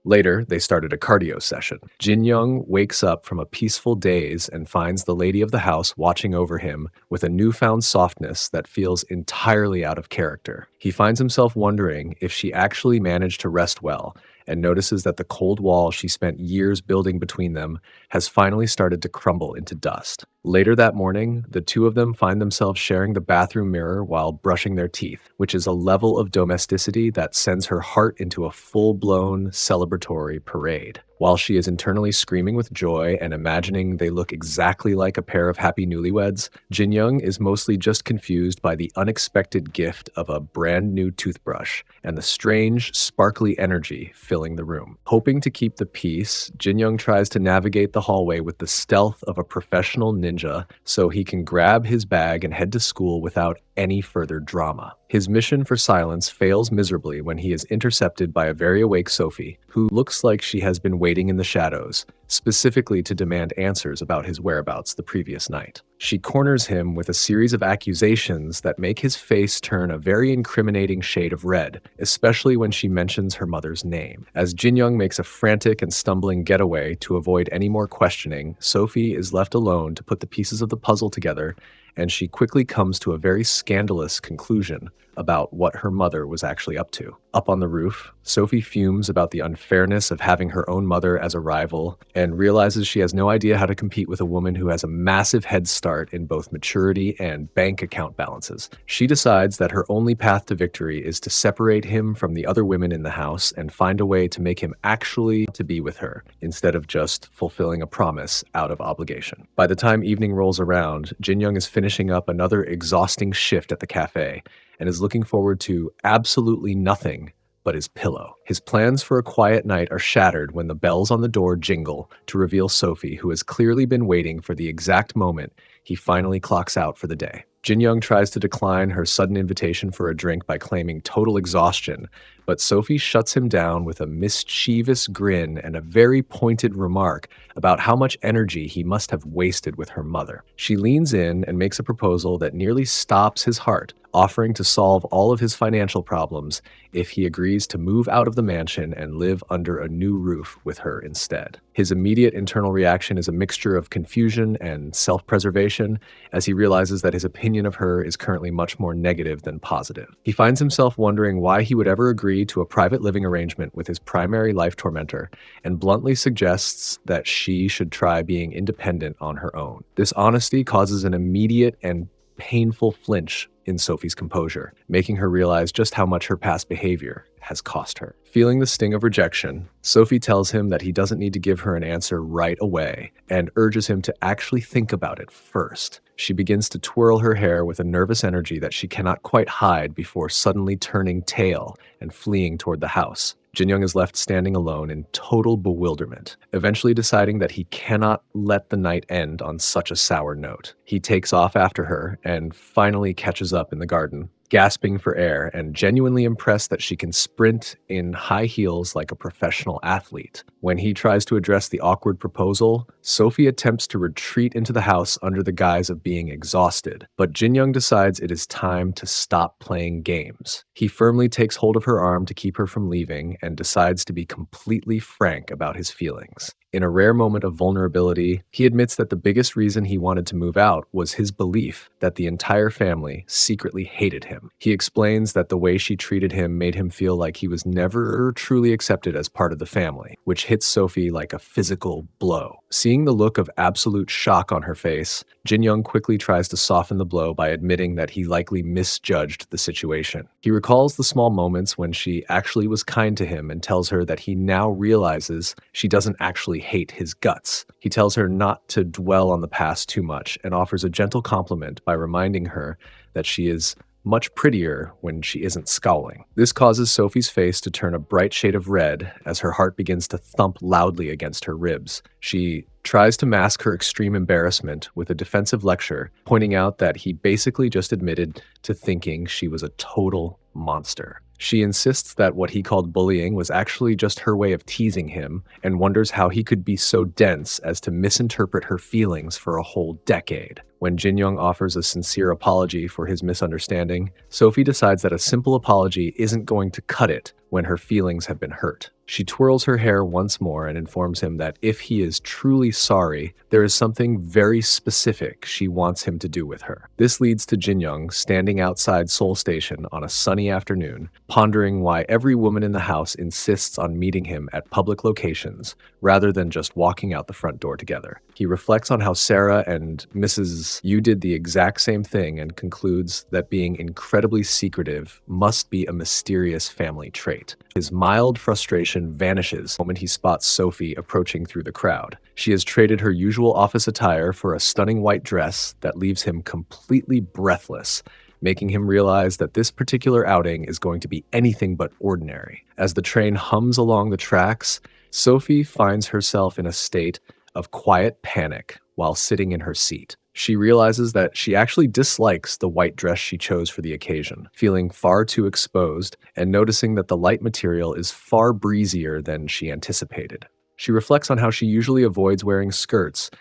Later, they started a cardio session. Jin Young wakes up from a peaceful daze and finds the lady of the house watching over him with a newfound softness that feels entirely out of character. He finds himself wondering if she actually managed to rest well, and notices that the cold wall she spent years building between them has finally started to crumble into dust. Later that morning, the two of them find themselves sharing the bathroom mirror while brushing their teeth, which is a level of domesticity that sends her heart into a full-blown celebratory parade. While she is internally screaming with joy and imagining they look exactly like a pair of happy newlyweds, Jin Young is mostly just confused by the unexpected gift of a brand new toothbrush and the strange, sparkly energy filling the room. Hoping to keep the peace, Jin Young tries to navigate the hallway with the stealth of a professional ninja so he can grab his bag and head to school without any further drama. His mission for silence fails miserably when he is intercepted by a very awake Sophie, who looks like she has been waiting in the shadows, specifically to demand answers about his whereabouts the previous night. She corners him with a series of accusations that make his face turn a very incriminating shade of red, especially when she mentions her mother's name. As Jin Young makes a frantic and stumbling getaway to avoid any more questioning, Sophie is left alone to put the pieces of the puzzle together, and she quickly comes to a very scandalous conclusion about what her mother was actually up to. Up on the roof, Sophie fumes about the unfairness of having her own mother as a rival and realizes she has no idea how to compete with a woman who has a massive head start in both maturity and bank account balances. She decides that her only path to victory is to separate him from the other women in the house and find a way to make him actually to be with her, instead of just fulfilling a promise out of obligation. By the time evening rolls around, Jin Young is finishing up another exhausting shift at the cafe and is looking forward to absolutely nothing but his pillow. His plans for a quiet night are shattered when the bells on the door jingle to reveal Sophie, who has clearly been waiting for the exact moment he finally clocks out for the day. Jin Young tries to decline her sudden invitation for a drink by claiming total exhaustion, but Sophie shuts him down with a mischievous grin and a very pointed remark about how much energy he must have wasted with her mother. She leans in and makes a proposal that nearly stops his heart, offering to solve all of his financial problems if he agrees to move out of the mansion and live under a new roof with her instead. His immediate internal reaction is a mixture of confusion and self-preservation, as he realizes that his opinion of her is currently much more negative than positive. He finds himself wondering why he would ever agree to a private living arrangement with his primary life tormentor, and bluntly suggests that she should try being independent on her own. This honesty causes an immediate and painful flinch in Sophie's composure, making her realize just how much her past behavior has cost her. Feeling the sting of rejection, Sophie tells him that he doesn't need to give her an answer right away and urges him to actually think about it first. She begins to twirl her hair with a nervous energy that she cannot quite hide before suddenly turning tail and fleeing toward the house. Jin Young is left standing alone in total bewilderment, eventually deciding that he cannot let the night end on such a sour note. He takes off after her and finally catches up in the garden, gasping for air and genuinely impressed that she can sprint in high heels like a professional athlete. When he tries to address the awkward proposal, Sophie attempts to retreat into the house under the guise of being exhausted, but Jin Young decides it is time to stop playing games. He firmly takes hold of her arm to keep her from leaving and decides to be completely frank about his feelings. In a rare moment of vulnerability, he admits that the biggest reason he wanted to move out was his belief that the entire family secretly hated him. He explains that the way she treated him made him feel like he was never truly accepted as part of the family, which hits Sophie like a physical blow. Seeing the look of absolute shock on her face, Jin Young quickly tries to soften the blow by admitting that he likely misjudged the situation. He recalls the small moments when she actually was kind to him and tells her that he now realizes she doesn't actually hate his guts. He tells her not to dwell on the past too much and offers a gentle compliment by reminding her that she is much prettier when she isn't scowling. This causes Sophie's face to turn a bright shade of red as her heart begins to thump loudly against her ribs. She tries to mask her extreme embarrassment with a defensive lecture, pointing out that he basically just admitted to thinking she was a total monster. She insists that what he called bullying was actually just her way of teasing him and wonders how he could be so dense as to misinterpret her feelings for a whole decade. When Jin Young offers a sincere apology for his misunderstanding, Sophie decides that a simple apology isn't going to cut it when her feelings have been hurt. She twirls her hair once more and informs him that if he is truly sorry, there is something very specific she wants him to do with her. This leads to Jin Young standing outside Seoul Station on a sunny afternoon, pondering why every woman in the house insists on meeting him at public locations rather than just walking out the front door together. He reflects on how Sarah and Mrs. Yu did the exact same thing and concludes that being incredibly secretive must be a mysterious family trait. His mild frustration vanishes the moment he spots Sophie approaching through the crowd. She has traded her usual office attire for a stunning white dress that leaves him completely breathless, making him realize that this particular outing is going to be anything but ordinary. As the train hums along the tracks, Sophie finds herself in a state of quiet panic while sitting in her seat. She realizes that she actually dislikes the white dress she chose for the occasion, feeling far too exposed and noticing that the light material is far breezier than she anticipated. She reflects on how she usually avoids wearing skirts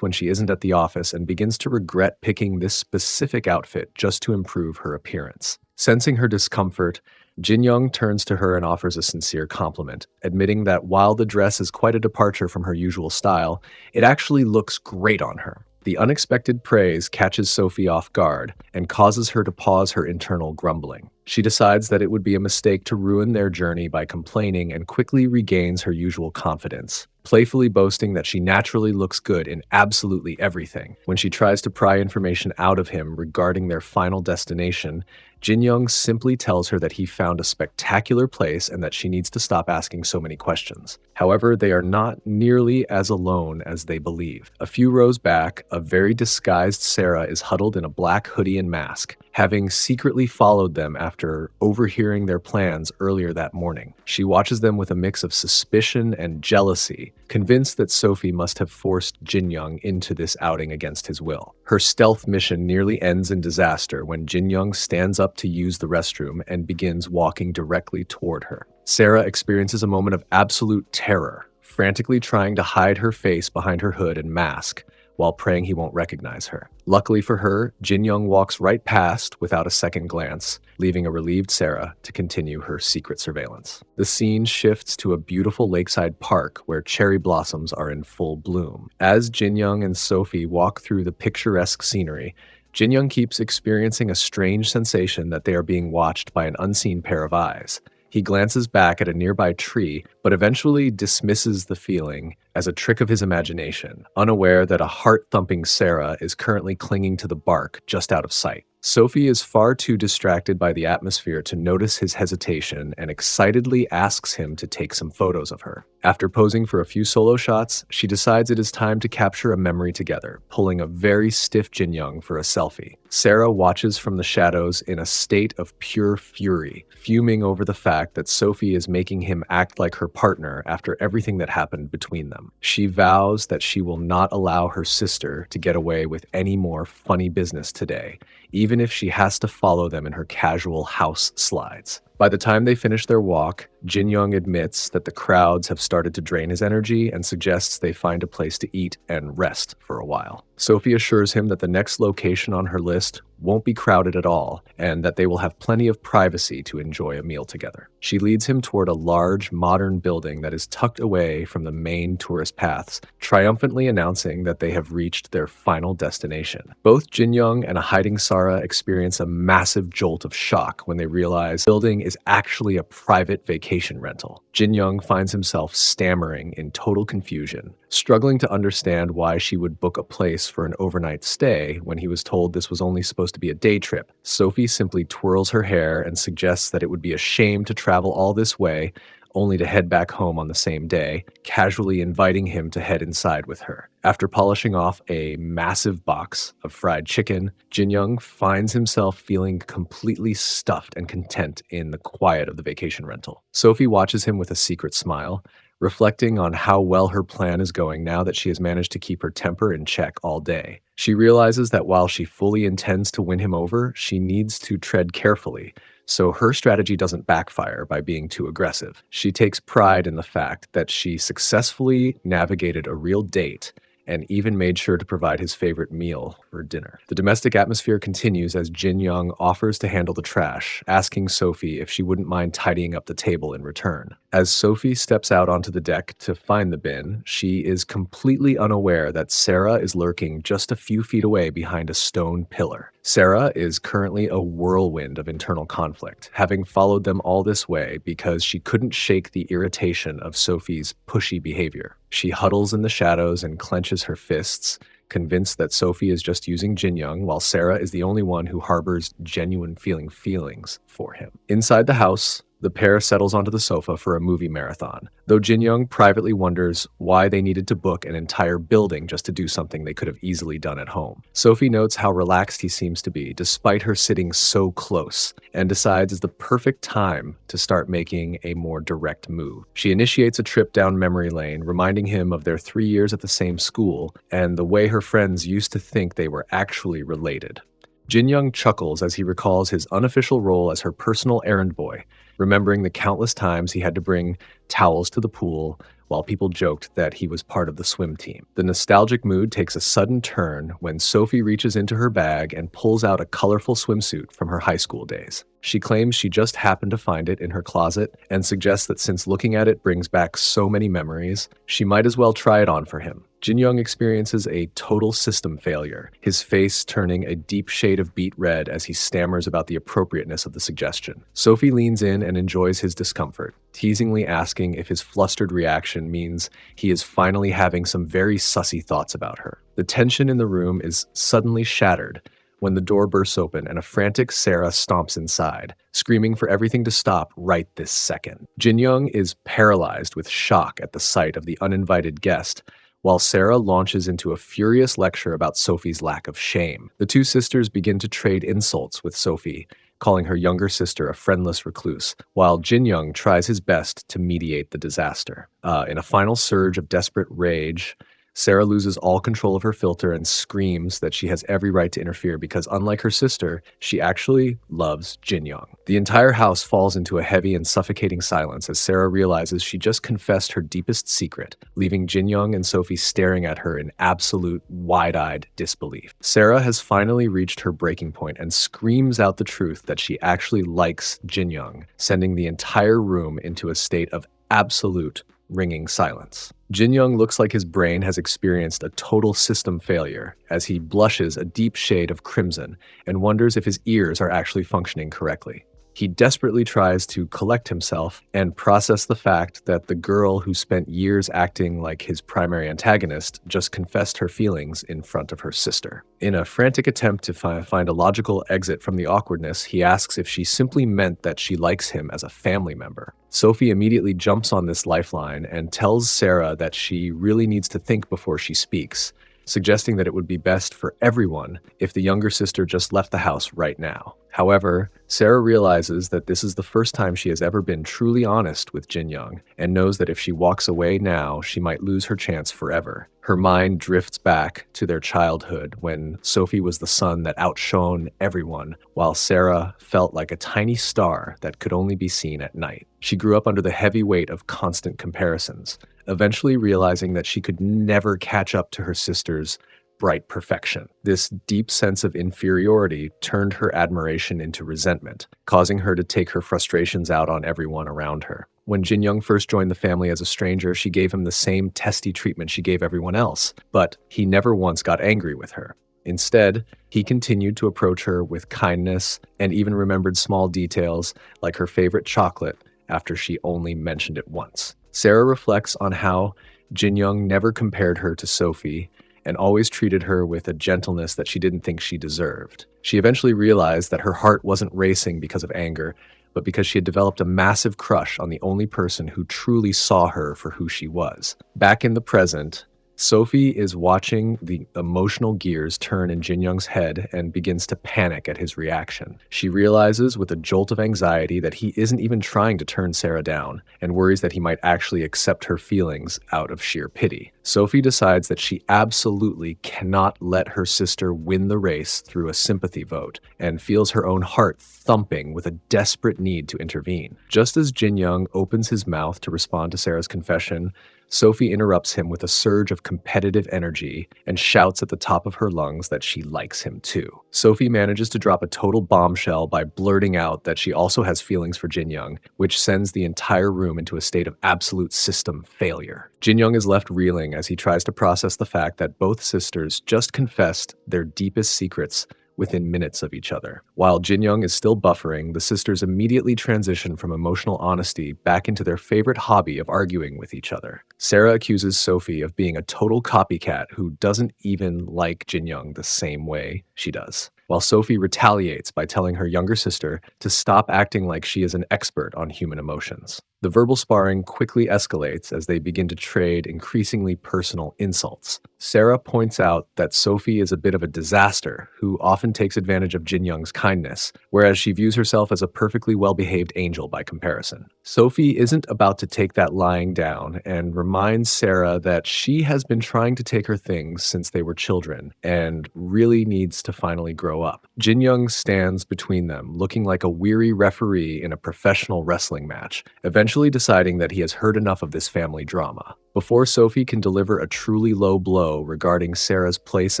when she isn't at the office and begins to regret picking this specific outfit just to improve her appearance. Sensing her discomfort, Jin Young turns to her and offers a sincere compliment, admitting that while the dress is quite a departure from her usual style, it actually looks great on her. The unexpected praise catches Sophie off guard and causes her to pause her internal grumbling. She decides that it would be a mistake to ruin their journey by complaining and quickly regains her usual confidence, playfully boasting that she naturally looks good in absolutely everything. When she tries to pry information out of him regarding their final destination, Jin Young simply tells her that he found a spectacular place and that she needs to stop asking so many questions. However, they are not nearly as alone as they believe. A few rows back, a very disguised Sarah is huddled in a black hoodie and mask, having secretly followed them after overhearing their plans earlier that morning. She watches them with a mix of suspicion and jealousy, convinced that Sophie must have forced Jin Young into this outing against his will. Her stealth mission nearly ends in disaster when Jin Young stands up to use the restroom and begins walking directly toward her. Sarah experiences a moment of absolute terror, frantically trying to hide her face behind her hood and mask, while praying he won't recognize her. Luckily for her, Jin Young walks right past without a second glance, leaving a relieved Sarah to continue her secret surveillance. The scene shifts to a beautiful lakeside park where cherry blossoms are in full bloom. As Jin Young and Sophie walk through the picturesque scenery, Jin Young keeps experiencing a strange sensation that they are being watched by an unseen pair of eyes. He glances back at a nearby tree, but eventually dismisses the feeling as a trick of his imagination, unaware that a heart-thumping Sarah is currently clinging to the bark just out of sight. Sophie is far too distracted by the atmosphere to notice his hesitation and excitedly asks him to take some photos of her. After posing for a few solo shots, she decides it is time to capture a memory together, pulling a very stiff Jin Young for a selfie. Sarah watches from the shadows in a state of pure fury, fuming over the fact that Sophie is making him act like her partner after everything that happened between them. She vows that she will not allow her sister to get away with any more funny business today, even if she has to follow them in her casual house slides. By the time they finish their walk, Jin Young admits that the crowds have started to drain his energy and suggests they find a place to eat and rest for a while. Sophie assures him that the next location on her list won't be crowded at all and that they will have plenty of privacy to enjoy a meal together. She leads him toward a large, modern building that is tucked away from the main tourist paths, triumphantly announcing that they have reached their final destination. Both Jin Young and a hiding Sarah experience a massive jolt of shock when they realize the building is actually a private vacation rental. Jin Young finds himself stammering in total confusion, struggling to understand why she would book a place for an overnight stay when he was told this was only supposed to be a day trip. Sophie simply twirls her hair and suggests that it would be a shame to travel all this way only to head back home on the same day, casually inviting him to head inside with her. After polishing off a massive box of fried chicken, Jin Young finds himself feeling completely stuffed and content in the quiet of the vacation rental. Sophie watches him with a secret smile, reflecting on how well her plan is going now that she has managed to keep her temper in check all day. She realizes that while she fully intends to win him over, she needs to tread carefully, so her strategy doesn't backfire by being too aggressive. She takes pride in the fact that she successfully navigated a real date and even made sure to provide his favorite meal for dinner. The domestic atmosphere continues as Jin Young offers to handle the trash, asking Sophie if she wouldn't mind tidying up the table in return. As Sophie steps out onto the deck to find the bin, she is completely unaware that Sarah is lurking just a few feet away behind a stone pillar. Sarah is currently a whirlwind of internal conflict, having followed them all this way because she couldn't shake the irritation of Sophie's pushy behavior. She huddles in the shadows and clenches her fists, convinced that Sophie is just using Jin Young, while Sarah is the only one who harbors genuine feelings for him. Inside the house, the pair settles onto the sofa for a movie marathon, though Jin Young privately wonders why they needed to book an entire building just to do something they could have easily done at home. Sophie notes how relaxed he seems to be, despite her sitting so close, and decides it's the perfect time to start making a more direct move. She initiates a trip down memory lane, reminding him of their 3 years at the same school and the way her friends used to think they were actually related. Jin Young chuckles as he recalls his unofficial role as her personal errand boy, remembering the countless times he had to bring towels to the pool while people joked that he was part of the swim team. The nostalgic mood takes a sudden turn when Sophie reaches into her bag and pulls out a colorful swimsuit from her high school days. She claims she just happened to find it in her closet and suggests that since looking at it brings back so many memories, she might as well try it on for him. Jin Young experiences a total system failure, his face turning a deep shade of beet red as he stammers about the appropriateness of the suggestion. Sophie leans in and enjoys his discomfort, teasingly asking if his flustered reaction means he is finally having some very sussy thoughts about her. The tension in the room is suddenly shattered when the door bursts open and a frantic Sarah stomps inside, screaming for everything to stop right this second. Jin Young is paralyzed with shock at the sight of the uninvited guest, while Sarah launches into a furious lecture about Sophie's lack of shame. The two sisters begin to trade insults with Sophie, calling her younger sister a friendless recluse, while Jin Young tries his best to mediate the disaster. In a final surge of desperate rage, Sarah loses all control of her filter and screams that she has every right to interfere because, unlike her sister, she actually loves Jin Young. The entire house falls into a heavy and suffocating silence as Sarah realizes she just confessed her deepest secret, leaving Jin Young and Sophie staring at her in absolute wide-eyed disbelief. Sarah has finally reached her breaking point and screams out the truth that she actually likes Jin Young, sending the entire room into a state of absolute ringing silence. Jin Young looks like his brain has experienced a total system failure as he blushes a deep shade of crimson and wonders if his ears are actually functioning correctly. He desperately tries to collect himself and process the fact that the girl who spent years acting like his primary antagonist just confessed her feelings in front of her sister. In a frantic attempt to find a logical exit from the awkwardness, he asks if she simply meant that she likes him as a family member. Sophie immediately jumps on this lifeline and tells Sarah that she really needs to think before she speaks, suggesting that it would be best for everyone if the younger sister just left the house right now. However, Sarah realizes that this is the first time she has ever been truly honest with Jin Young, and knows that if she walks away now, she might lose her chance forever. Her mind drifts back to their childhood when Sophie was the sun that outshone everyone, while Sarah felt like a tiny star that could only be seen at night. She grew up under the heavy weight of constant comparisons, eventually realizing that she could never catch up to her sisters' bright perfection. This deep sense of inferiority turned her admiration into resentment, causing her to take her frustrations out on everyone around her. When Jin Young first joined the family as a stranger, she gave him the same testy treatment she gave everyone else, but he never once got angry with her. Instead, he continued to approach her with kindness and even remembered small details like her favorite chocolate after she only mentioned it once. Sarah reflects on how Jin Young never compared her to Sophie and always treated her with a gentleness that she didn't think she deserved. She eventually realized that her heart wasn't racing because of anger, but because she had developed a massive crush on the only person who truly saw her for who she was. Back in the present, Sophie is watching the emotional gears turn in Jin Young's head and begins to panic at his reaction. She realizes with a jolt of anxiety that he isn't even trying to turn Sarah down, and worries that he might actually accept her feelings out of sheer pity. Sophie decides that she absolutely cannot let her sister win the race through a sympathy vote, and feels her own heart thumping with a desperate need to intervene. Just as Jin Young opens his mouth to respond to Sarah's confession, Sophie interrupts him with a surge of competitive energy and shouts at the top of her lungs that she likes him too. Sophie manages to drop a total bombshell by blurting out that she also has feelings for Jin Young, which sends the entire room into a state of absolute system failure. Jin Young is left reeling as he tries to process the fact that both sisters just confessed their deepest secrets within minutes of each other. While Jin Young is still buffering, the sisters immediately transition from emotional honesty back into their favorite hobby of arguing with each other. Sarah accuses Sophie of being a total copycat who doesn't even like Jin Young the same way she does, while Sophie retaliates by telling her younger sister to stop acting like she is an expert on human emotions. The verbal sparring quickly escalates as they begin to trade increasingly personal insults. Sarah points out that Sophie is a bit of a disaster who often takes advantage of Jin Young's kindness, whereas she views herself as a perfectly well-behaved angel by comparison. Sophie isn't about to take that lying down and reminds Sarah that she has been trying to take her things since they were children and really needs to finally grow up. Jin Young stands between them, looking like a weary referee in a professional wrestling match, eventually deciding that he has heard enough of this family drama. Before Sophie can deliver a truly low blow regarding Sarah's place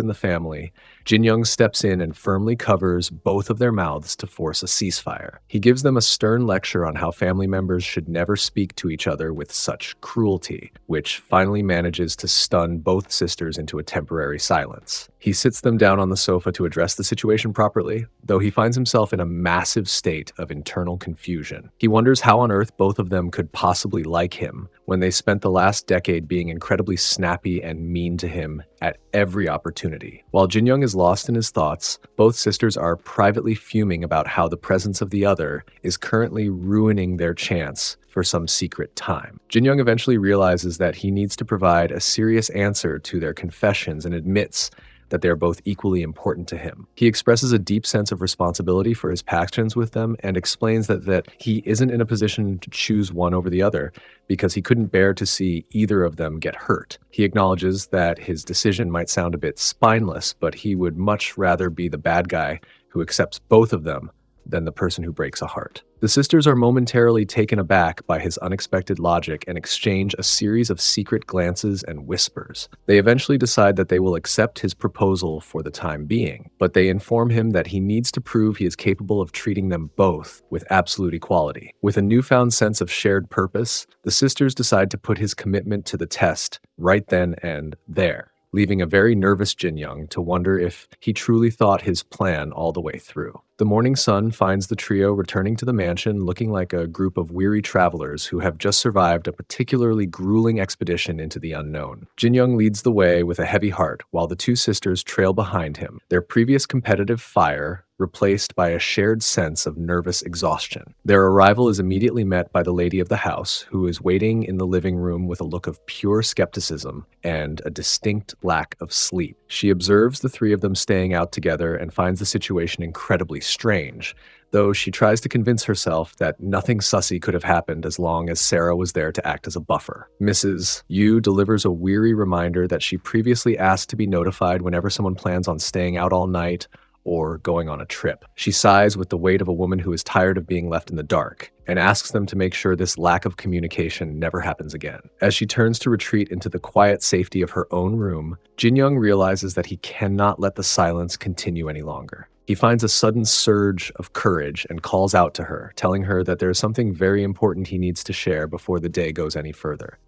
in the family, Jin Young steps in and firmly covers both of their mouths to force a ceasefire. He gives them a stern lecture on how family members should never speak to each other with such cruelty, which finally manages to stun both sisters into a temporary silence. He sits them down on the sofa to address the situation properly, though he finds himself in a massive state of internal confusion. He wonders how on earth both of them could possibly like him when they spent the last decade being incredibly snappy and mean to him at every opportunity. While Jin Young is lost in his thoughts, both sisters are privately fuming about how the presence of the other is currently ruining their chance for some secret time. Jin Young eventually realizes that he needs to provide a serious answer to their confessions and admits that they are both equally important to him. He expresses a deep sense of responsibility for his actions with them and explains that he isn't in a position to choose one over the other because he couldn't bear to see either of them get hurt. He acknowledges that his decision might sound a bit spineless, but he would much rather be the bad guy who accepts both of them than the person who breaks a heart. The sisters are momentarily taken aback by his unexpected logic and exchange a series of secret glances and whispers. They eventually decide that they will accept his proposal for the time being, but they inform him that he needs to prove he is capable of treating them both with absolute equality. With a newfound sense of shared purpose, the sisters decide to put his commitment to the test right then and there, leaving a very nervous Jin Young to wonder if he truly thought his plan all the way through. The morning sun finds the trio returning to the mansion looking like a group of weary travelers who have just survived a particularly grueling expedition into the unknown. Jin Young leads the way with a heavy heart while the two sisters trail behind him, their previous competitive fire replaced by a shared sense of nervous exhaustion. Their arrival is immediately met by the lady of the house, who is waiting in the living room with a look of pure skepticism and a distinct lack of sleep. She observes the three of them staying out together and finds the situation incredibly strange, though she tries to convince herself that nothing sussy could have happened as long as Sarah was there to act as a buffer. Mrs. Yu delivers a weary reminder that she previously asked to be notified whenever someone plans on staying out all night or going on a trip. She sighs with the weight of a woman who is tired of being left in the dark and asks them to make sure this lack of communication never happens again. As she turns to retreat into the quiet safety of her own room, Jin Young realizes that he cannot let the silence continue any longer. He finds a sudden surge of courage and calls out to her, telling her that there is something very important he needs to share before the day goes any further.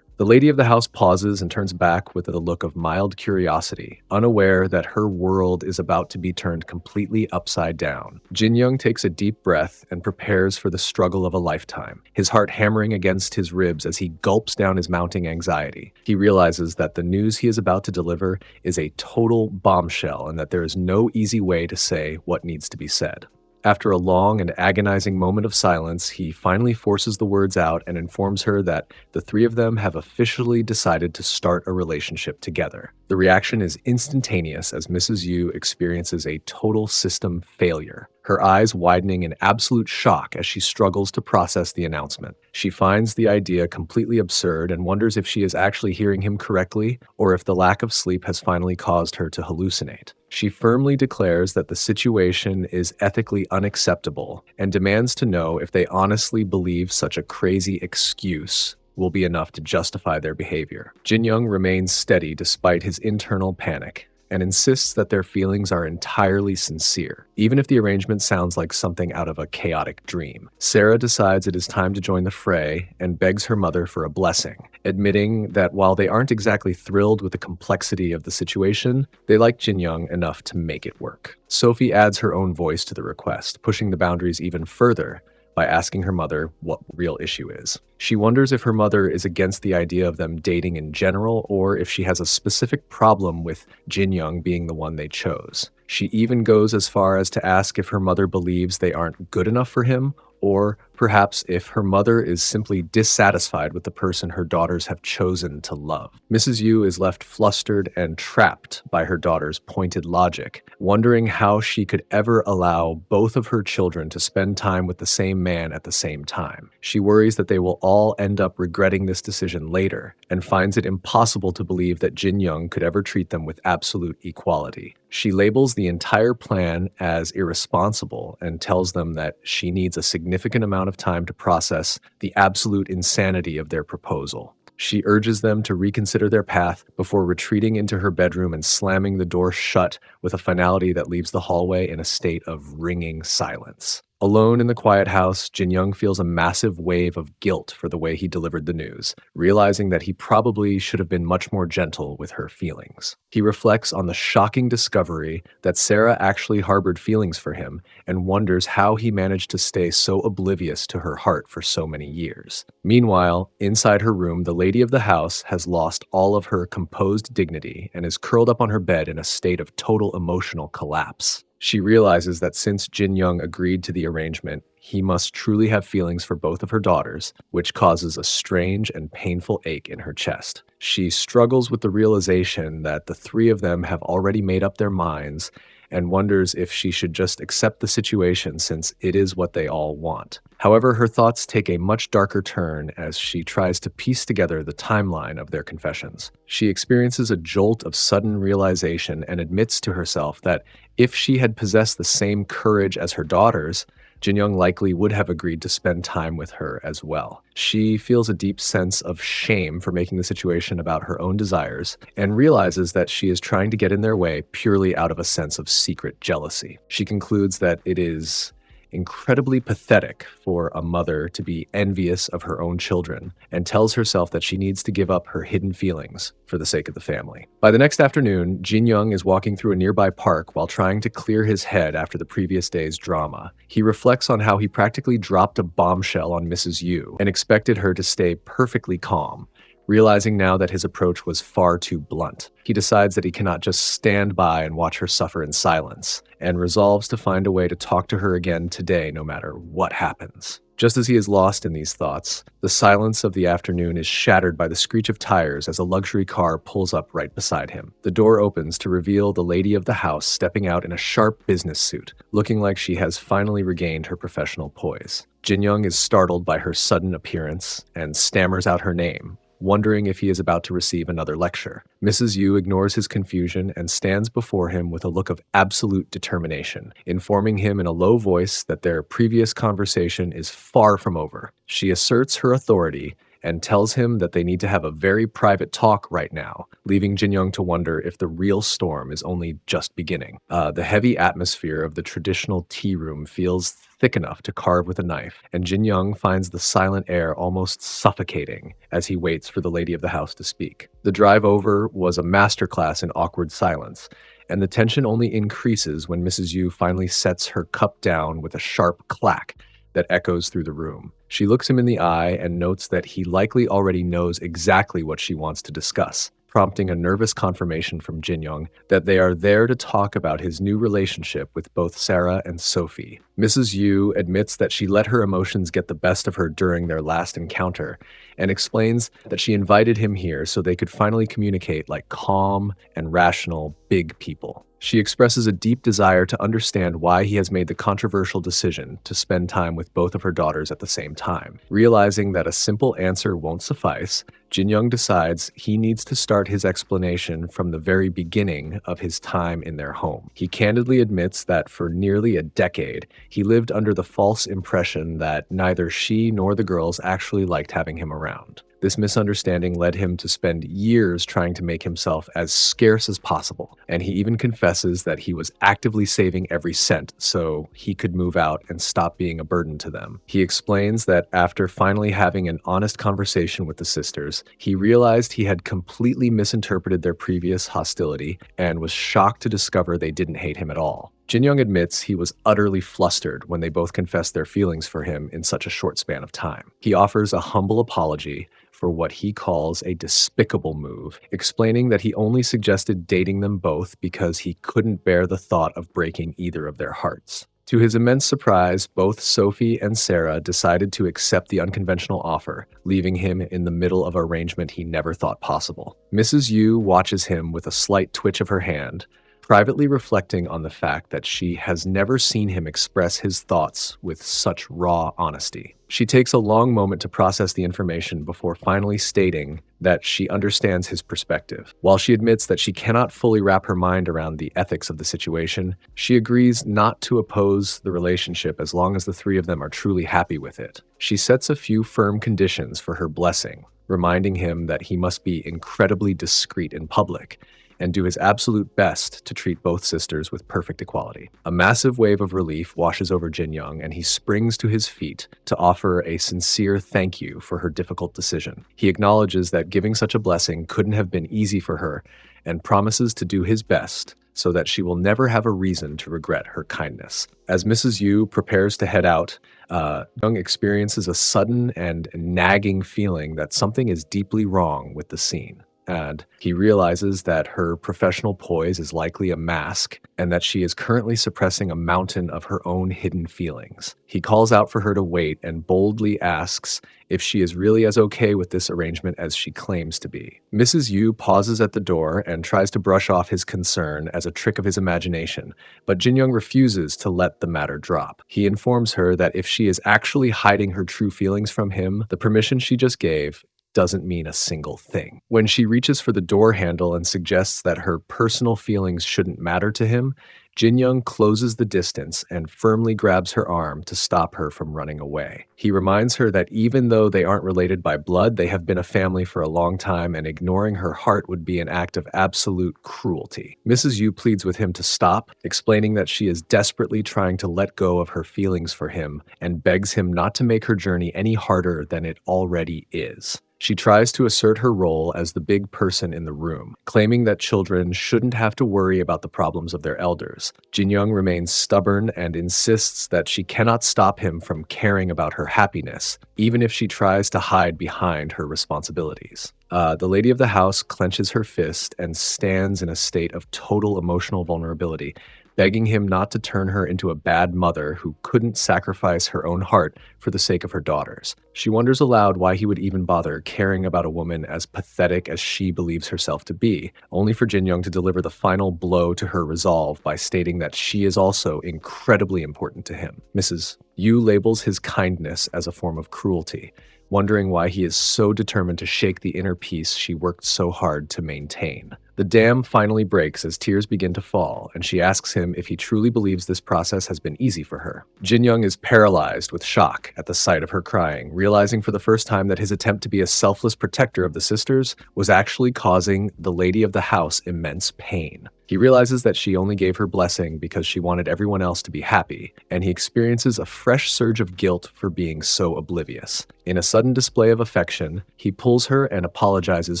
The lady of the house pauses and turns back with a look of mild curiosity, unaware that her world is about to be turned completely upside down. Jin Young takes a deep breath and prepares for the struggle of a lifetime, his heart hammering against his ribs as he gulps down his mounting anxiety. He realizes that the news he is about to deliver is a total bombshell and that there is no easy way to say what needs to be said. After a long and agonizing moment of silence, he finally forces the words out and informs her that the three of them have officially decided to start a relationship together. The reaction is instantaneous as Mrs. Yu experiences a total system failure, her eyes widening in absolute shock as she struggles to process the announcement. She finds the idea completely absurd and wonders if she is actually hearing him correctly or if the lack of sleep has finally caused her to hallucinate. She firmly declares that the situation is ethically unacceptable and demands to know if they honestly believe such a crazy excuse will be enough to justify their behavior. Jin Young remains steady despite his internal panic and insists that their feelings are entirely sincere, even if the arrangement sounds like something out of a chaotic dream. Sarah decides it is time to join the fray and begs her mother for a blessing, admitting that while they aren't exactly thrilled with the complexity of the situation, they like Jin Young enough to make it work. Sophie adds her own voice to the request, pushing the boundaries even further by asking her mother what the real issue is. She wonders if her mother is against the idea of them dating in general or if she has a specific problem with Jin Young being the one they chose. She even goes as far as to ask if her mother believes they aren't good enough for him, or perhaps if her mother is simply dissatisfied with the person her daughters have chosen to love. Mrs. Yu is left flustered and trapped by her daughter's pointed logic, wondering how she could ever allow both of her children to spend time with the same man at the same time. She worries that they will all end up regretting this decision later, and finds it impossible to believe that Jin Young could ever treat them with absolute equality. She labels the entire plan as irresponsible and tells them that she needs a significant amount of time to process the absolute insanity of their proposal. She urges them to reconsider their path before retreating into her bedroom and slamming the door shut with a finality that leaves the hallway in a state of ringing silence. Alone in the quiet house, Jin Young feels a massive wave of guilt for the way he delivered the news, realizing that he probably should have been much more gentle with her feelings. He reflects on the shocking discovery that Sarah actually harbored feelings for him and wonders how he managed to stay so oblivious to her heart for so many years. Meanwhile, inside her room, the lady of the house has lost all of her composed dignity and is curled up on her bed in a state of total emotional collapse. She realizes that since Jin Young agreed to the arrangement, he must truly have feelings for both of her daughters, which causes a strange and painful ache in her chest. She struggles with the realization that the three of them have already made up their minds and wonders if she should just accept the situation since it is what they all want. However, her thoughts take a much darker turn as she tries to piece together the timeline of their confessions. She experiences a jolt of sudden realization and admits to herself that if she had possessed the same courage as her daughters, Jin Young likely would have agreed to spend time with her as well. She feels a deep sense of shame for making the situation about her own desires and realizes that she is trying to get in their way purely out of a sense of secret jealousy. She concludes that it is incredibly pathetic for a mother to be envious of her own children and tells herself that she needs to give up her hidden feelings for the sake of the family. By the next afternoon, Jin Young is walking through a nearby park while trying to clear his head after the previous day's drama. He reflects on how he practically dropped a bombshell on Mrs. Yu and expected her to stay perfectly calm, realizing now that his approach was far too blunt. He decides that he cannot just stand by and watch her suffer in silence, and resolves to find a way to talk to her again today no matter what happens. Just as he is lost in these thoughts, the silence of the afternoon is shattered by the screech of tires as a luxury car pulls up right beside him. The door opens to reveal the lady of the house stepping out in a sharp business suit, looking like she has finally regained her professional poise. Jin-young is startled by her sudden appearance and stammers out her name, wondering if he is about to receive another lecture. Mrs. Yu ignores his confusion and stands before him with a look of absolute determination, informing him in a low voice that their previous conversation is far from over. She asserts her authority and tells him that they need to have a very private talk right now, leaving Jin-young to wonder if the real storm is only just beginning. The heavy atmosphere of the traditional tea room feels thick enough to carve with a knife, and Jin-young finds the silent air almost suffocating as he waits for the lady of the house to speak. The drive over was a masterclass in awkward silence, and the tension only increases when Mrs. Yu finally sets her cup down with a sharp clack that echoes through the room. She looks him in the eye and notes that he likely already knows exactly what she wants to discuss, prompting a nervous confirmation from Jin-young that they are there to talk about his new relationship with both Sarah and Sophie. Mrs. Yu admits that she let her emotions get the best of her during their last encounter, and explains that she invited him here so they could finally communicate like calm and rational big people. She expresses a deep desire to understand why he has made the controversial decision to spend time with both of her daughters at the same time. Realizing that a simple answer won't suffice, Jin-young decides he needs to start his explanation from the very beginning of his time in their home. He candidly admits that for nearly a decade, he lived under the false impression that neither she nor the girls actually liked having him around. This misunderstanding led him to spend years trying to make himself as scarce as possible, and he even confesses that he was actively saving every cent so he could move out and stop being a burden to them. He explains that after finally having an honest conversation with the sisters, he realized he had completely misinterpreted their previous hostility and was shocked to discover they didn't hate him at all. Jin-young admits he was utterly flustered when they both confessed their feelings for him in such a short span of time. He offers a humble apology for what he calls a despicable move, explaining that he only suggested dating them both because he couldn't bear the thought of breaking either of their hearts. To his immense surprise, both Sophie and Sarah decided to accept the unconventional offer, leaving him in the middle of an arrangement he never thought possible. Mrs. Yu watches him with a slight twitch of her hand, privately reflecting on the fact that she has never seen him express his thoughts with such raw honesty. She takes a long moment to process the information before finally stating that she understands his perspective. While she admits that she cannot fully wrap her mind around the ethics of the situation, she agrees not to oppose the relationship as long as the three of them are truly happy with it. She sets a few firm conditions for her blessing, reminding him that he must be incredibly discreet in public and do his absolute best to treat both sisters with perfect equality. A massive wave of relief washes over Jin-young, and he springs to his feet to offer a sincere thank you for her difficult decision. He acknowledges that giving such a blessing couldn't have been easy for her, and promises to do his best so that she will never have a reason to regret her kindness. As Mrs. Yu prepares to head out, Young experiences a sudden and nagging feeling that something is deeply wrong with the scene. And he realizes that her professional poise is likely a mask and that she is currently suppressing a mountain of her own hidden feelings. He calls out for her to wait and boldly asks if she is really as okay with this arrangement as she claims to be. Mrs. Yu pauses at the door and tries to brush off his concern as a trick of his imagination, but Jin-young refuses to let the matter drop. He informs her that if she is actually hiding her true feelings from him, the permission she just gave doesn't mean a single thing. When she reaches for the door handle and suggests that her personal feelings shouldn't matter to him, Jin-young closes the distance and firmly grabs her arm to stop her from running away. He reminds her that even though they aren't related by blood, they have been a family for a long time, and ignoring her heart would be an act of absolute cruelty. Mrs. Yu pleads with him to stop, explaining that she is desperately trying to let go of her feelings for him and begs him not to make her journey any harder than it already is. She tries to assert her role as the big person in the room, claiming that children shouldn't have to worry about the problems of their elders. Jin-young remains stubborn and insists that she cannot stop him from caring about her happiness, even if she tries to hide behind her responsibilities. The lady of the house clenches her fist and stands in a state of total emotional vulnerability, begging him not to turn her into a bad mother who couldn't sacrifice her own heart for the sake of her daughters. She wonders aloud why he would even bother caring about a woman as pathetic as she believes herself to be, only for Jin Young to deliver the final blow to her resolve by stating that she is also incredibly important to him. Mrs. Yu labels his kindness as a form of cruelty, wondering why he is so determined to shake the inner peace she worked so hard to maintain. The dam finally breaks as tears begin to fall, and she asks him if he truly believes this process has been easy for her. Jin Young is paralyzed with shock at the sight of her crying, realizing for the first time that his attempt to be a selfless protector of the sisters was actually causing the lady of the house immense pain. He realizes that she only gave her blessing because she wanted everyone else to be happy, and he experiences a fresh surge of guilt for being so oblivious. In a sudden display of affection, he pulls her and apologizes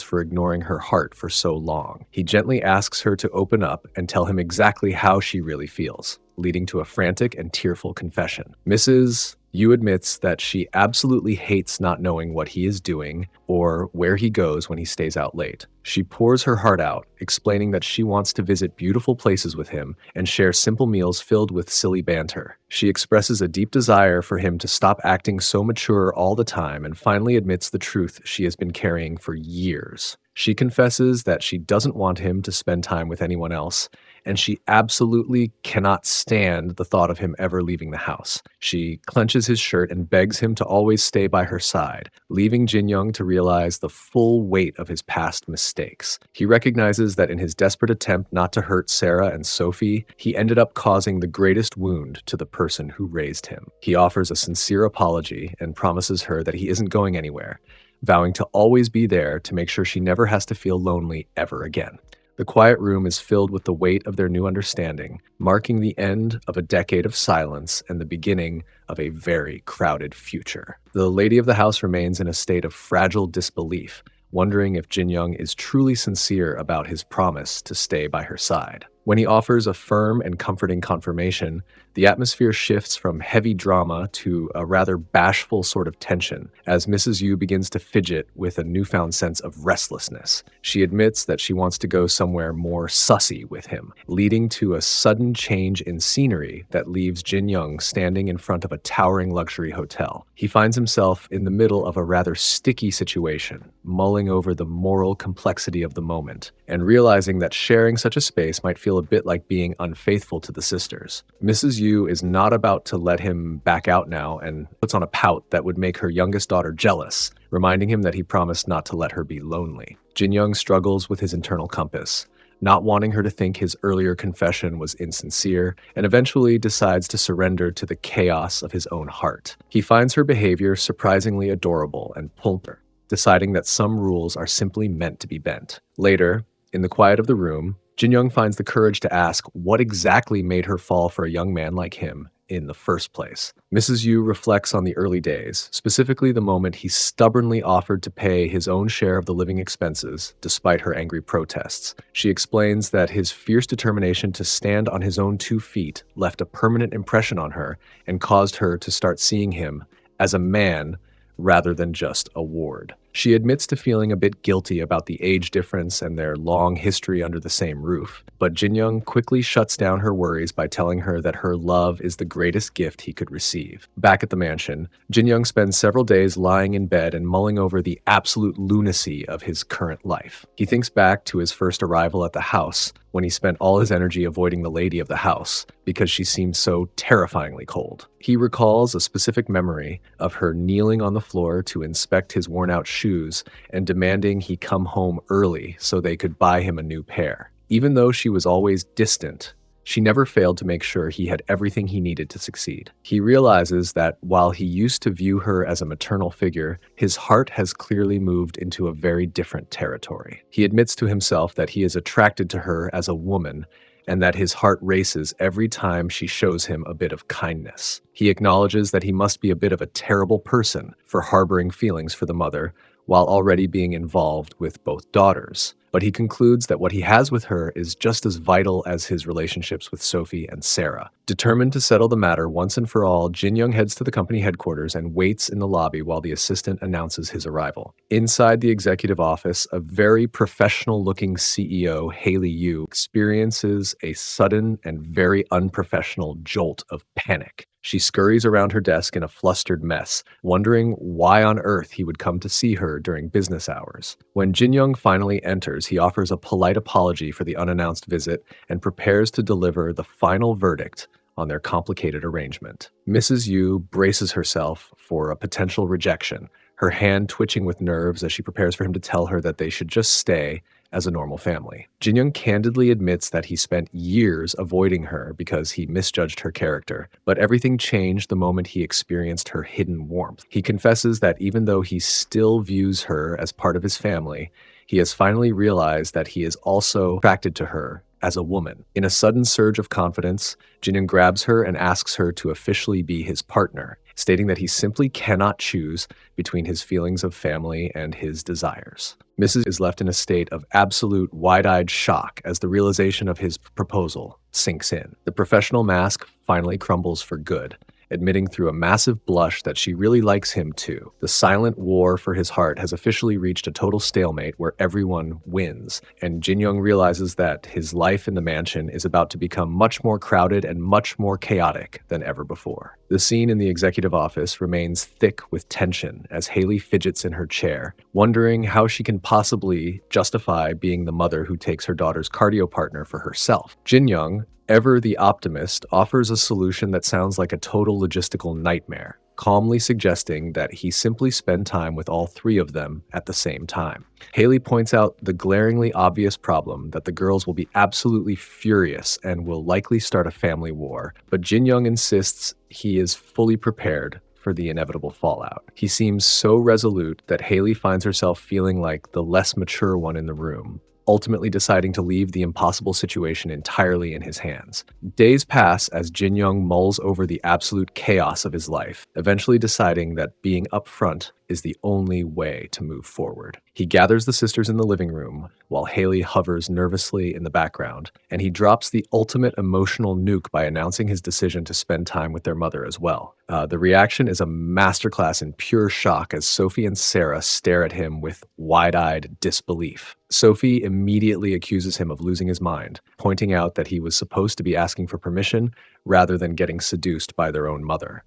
for ignoring her heart for so long. He gently asks her to open up and tell him exactly how she really feels, leading to a frantic and tearful confession. Mrs. Yu admits that she absolutely hates not knowing what he is doing or where he goes when he stays out late. She pours her heart out, explaining that she wants to visit beautiful places with him and share simple meals filled with silly banter. She expresses a deep desire for him to stop acting so mature all the time and finally admits the truth she has been carrying for years. She confesses that she doesn't want him to spend time with anyone else, and she absolutely cannot stand the thought of him ever leaving the house. She clenches his shirt and begs him to always stay by her side, leaving Jin Young to realize the full weight of his past mistakes. He recognizes that in his desperate attempt not to hurt Sarah and Sophie, he ended up causing the greatest wound to the person who raised him. He offers a sincere apology and promises her that he isn't going anywhere, vowing to always be there to make sure she never has to feel lonely ever again. The quiet room is filled with the weight of their new understanding, marking the end of a decade of silence and the beginning of a very crowded future. The lady of the house remains in a state of fragile disbelief, wondering if Jin Young is truly sincere about his promise to stay by her side. When he offers a firm and comforting confirmation, the atmosphere shifts from heavy drama to a rather bashful sort of tension as Mrs. Yu begins to fidget with a newfound sense of restlessness. She admits that she wants to go somewhere more sussy with him, leading to a sudden change in scenery that leaves Jin Young standing in front of a towering luxury hotel. He finds himself in the middle of a rather sticky situation, mulling over the moral complexity of the moment, and realizing that sharing such a space might feel a bit like being unfaithful to the sisters. Mrs. Yu is not about to let him back out now and puts on a pout that would make her youngest daughter jealous, reminding him that he promised not to let her be lonely. Jin Young struggles with his internal compass, not wanting her to think his earlier confession was insincere, and eventually decides to surrender to the chaos of his own heart. He finds her behavior surprisingly adorable and pulls her, deciding that some rules are simply meant to be bent. Later, in the quiet of the room, Jin Young finds the courage to ask what exactly made her fall for a young man like him in the first place. Mrs. Yu reflects on the early days, specifically the moment he stubbornly offered to pay his own share of the living expenses, despite her angry protests. She explains that his fierce determination to stand on his own 2 feet left a permanent impression on her and caused her to start seeing him as a man rather than just a ward. She admits to feeling a bit guilty about the age difference and their long history under the same roof, but Jin Young quickly shuts down her worries by telling her that her love is the greatest gift he could receive. Back at the mansion, Jin Young spends several days lying in bed and mulling over the absolute lunacy of his current life. He thinks back to his first arrival at the house, when he spent all his energy avoiding the lady of the house because she seemed so terrifyingly cold. He recalls a specific memory of her kneeling on the floor to inspect his worn-out shoes and demanding he come home early so they could buy him a new pair. Even though she was always distant, she never failed to make sure he had everything he needed to succeed. He realizes that while he used to view her as a maternal figure, his heart has clearly moved into a very different territory. He admits to himself that he is attracted to her as a woman and that his heart races every time she shows him a bit of kindness. He acknowledges that he must be a bit of a terrible person for harboring feelings for the mother while already being involved with both daughters. but he concludes that what he has with her is just as vital as his relationships with Sophie and Sarah. Determined to settle the matter once and for all, Jin Young heads to the company headquarters and waits in the lobby while the assistant announces his arrival. Inside the executive office, a very professional-looking CEO, Haley Yu, experiences a sudden and very unprofessional jolt of panic. She scurries around her desk in a flustered mess, wondering why on earth he would come to see her during business hours. When Jin Young finally enters, he offers a polite apology for the unannounced visit and prepares to deliver the final verdict on their complicated arrangement. Mrs. Yu braces herself for a potential rejection, her hand twitching with nerves as she prepares for him to tell her that they should just stay as a normal family. Jin Young candidly admits that he spent years avoiding her because he misjudged her character, but everything changed the moment he experienced her hidden warmth. He confesses that even though he still views her as part of his family, he has finally realized that he is also attracted to her as a woman. In a sudden surge of confidence, Jin Young grabs her and asks her to officially be his partner, stating that he simply cannot choose between his feelings of family and his desires. Mrs. is left in a state of absolute wide-eyed shock as the realization of his proposal sinks in. The professional mask finally crumbles for good, admitting through a massive blush that she really likes him too. The silent war for his heart has officially reached a total stalemate where everyone wins, and Jin Young realizes that his life in the mansion is about to become much more crowded and much more chaotic than ever before. The scene in the executive office remains thick with tension as Haley fidgets in her chair, wondering how she can possibly justify being the mother who takes her daughter's cardio partner for herself. Jin Young, ever the optimist, offers a solution that sounds like a total logistical nightmare, calmly suggesting that he simply spend time with all three of them at the same time. Haley points out the glaringly obvious problem that the girls will be absolutely furious and will likely start a family war, but Jin Young insists he is fully prepared for the inevitable fallout. He seems so resolute that Haley finds herself feeling like the less mature one in the room, ultimately deciding to leave the impossible situation entirely in his hands. Days pass as Jin Young mulls over the absolute chaos of his life, eventually deciding that being upfront is the only way to move forward. He gathers the sisters in the living room while Haley hovers nervously in the background, and he drops the ultimate emotional nuke by announcing his decision to spend time with their mother as well. The reaction is a masterclass in pure shock as Sophie and Sarah stare at him with wide-eyed disbelief. Sophie immediately accuses him of losing his mind, pointing out that he was supposed to be asking for permission rather than getting seduced by their own mother.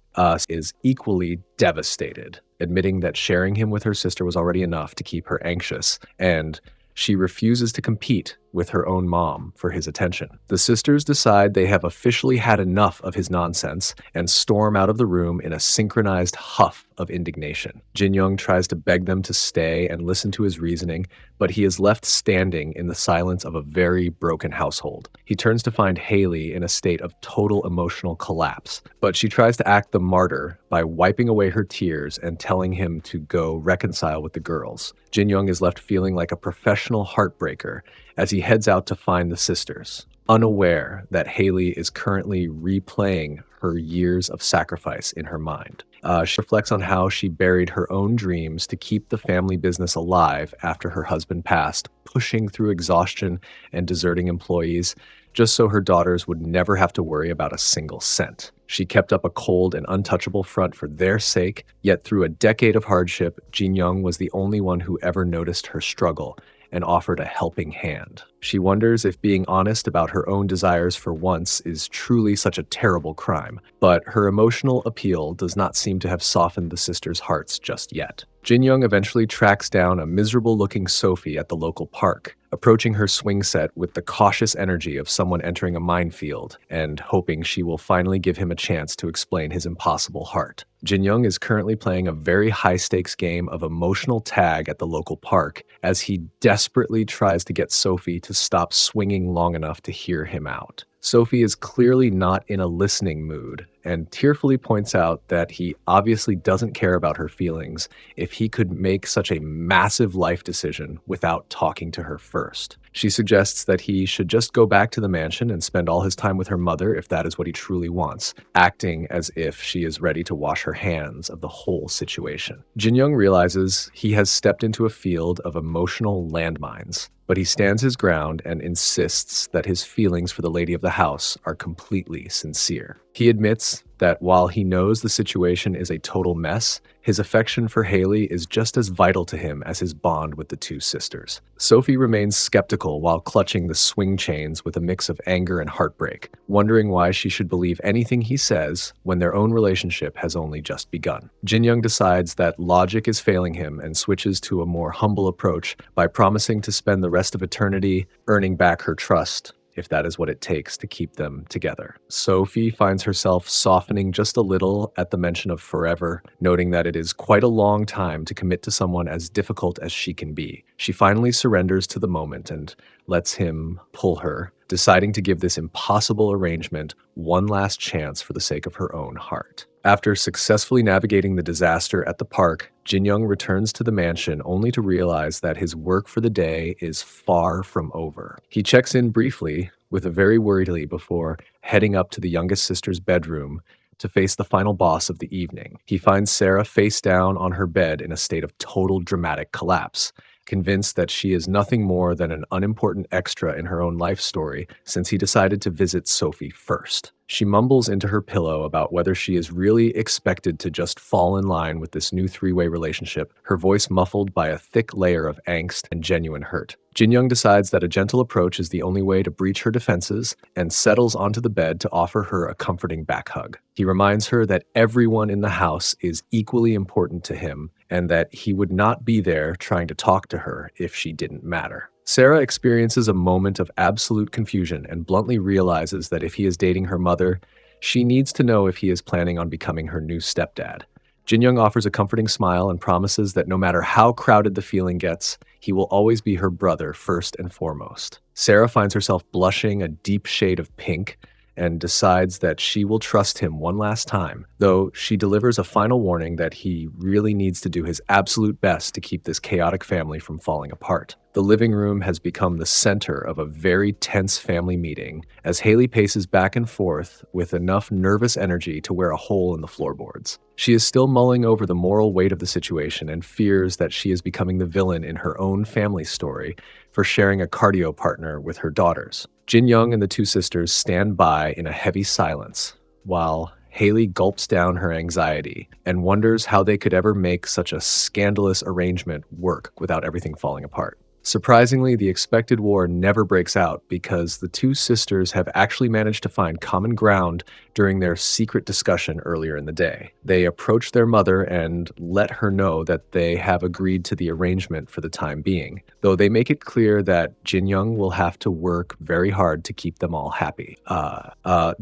Is equally devastated, admitting that sharing him with her sister was already enough to keep her anxious, and she refuses to compete with her own mom for his attention. The sisters decide they have officially had enough of his nonsense and storm out of the room in a synchronized huff of indignation. Jin Young tries to beg them to stay and listen to his reasoning, but he is left standing in the silence of a very broken household. He turns to find Haley in a state of total emotional collapse, but she tries to act the martyr by wiping away her tears and telling him to go reconcile with the girls. Jin Young is left feeling like a professional heartbreaker as he heads out to find the sisters, unaware that Haley is currently replaying her years of sacrifice in her mind. She reflects on how she buried her own dreams to keep the family business alive after her husband passed, pushing through exhaustion and deserting employees, just so her daughters would never have to worry about a single cent. She kept up a cold and untouchable front for their sake, yet through a decade of hardship, Jin Young was the only one who ever noticed her struggle and offered a helping hand. She wonders if being honest about her own desires for once is truly such a terrible crime, but her emotional appeal does not seem to have softened the sisters' hearts just yet. Jin Young eventually tracks down a miserable-looking Sophie at the local park, approaching her swing set with the cautious energy of someone entering a minefield and hoping she will finally give him a chance to explain his impossible heart. Jin Young is currently playing a very high-stakes game of emotional tag at the local park as he desperately tries to get Sophie to stop swinging long enough to hear him out. Sophie is clearly not in a listening mood and tearfully points out that he obviously doesn't care about her feelings if he could make such a massive life decision without talking to her first. She suggests that he should just go back to the mansion and spend all his time with her mother if that is what he truly wants, acting as if she is ready to wash her hands of the whole situation. Jin Young realizes he has stepped into a field of emotional landmines, but he stands his ground and insists that his feelings for the lady of the house are completely sincere. He admits that while he knows the situation is a total mess, his affection for Haley is just as vital to him as his bond with the two sisters. Sophie remains skeptical while clutching the swing chains with a mix of anger and heartbreak, wondering why she should believe anything he says when their own relationship has only just begun. Jin-young decides that logic is failing him and switches to a more humble approach by promising to spend the rest of eternity earning back her trust, if that is what it takes to keep them together. Sophie finds herself softening just a little at the mention of forever, noting that it is quite a long time to commit to someone as difficult as she can be. She finally surrenders to the moment and lets him pull her, deciding to give this impossible arrangement one last chance for the sake of her own heart. After successfully navigating the disaster at the park, Jin-young returns to the mansion only to realize that his work for the day is far from over. He checks in briefly with a very worried Lee before heading up to the youngest sister's bedroom to face the final boss of the evening. He finds Sarah face down on her bed in a state of total dramatic collapse, convinced that she is nothing more than an unimportant extra in her own life story since he decided to visit Sophie first. She mumbles into her pillow about whether she is really expected to just fall in line with this new three-way relationship, her voice muffled by a thick layer of angst and genuine hurt. Jin-young decides that a gentle approach is the only way to breach her defenses and settles onto the bed to offer her a comforting back hug. He reminds her that everyone in the house is equally important to him and that he would not be there trying to talk to her if she didn't matter. Sarah experiences a moment of absolute confusion and bluntly realizes that if he is dating her mother, she needs to know if he is planning on becoming her new stepdad. Jin-young offers a comforting smile and promises that no matter how crowded the feeling gets, he will always be her brother first and foremost. Sarah finds herself blushing a deep shade of pink and decides that she will trust him one last time, though she delivers a final warning that he really needs to do his absolute best to keep this chaotic family from falling apart. The living room has become the center of a very tense family meeting as Haley paces back and forth with enough nervous energy to wear a hole in the floorboards. She is still mulling over the moral weight of the situation and fears that she is becoming the villain in her own family story for sharing a cardio partner with her daughters. Jin-young and the two sisters stand by in a heavy silence, while Haley gulps down her anxiety and wonders how they could ever make such a scandalous arrangement work without everything falling apart. Surprisingly, the expected war never breaks out because the two sisters have actually managed to find common ground during their secret discussion earlier in the day. They approach their mother and let her know that they have agreed to the arrangement for the time being, though they make it clear that Jin-young will have to work very hard to keep them all happy.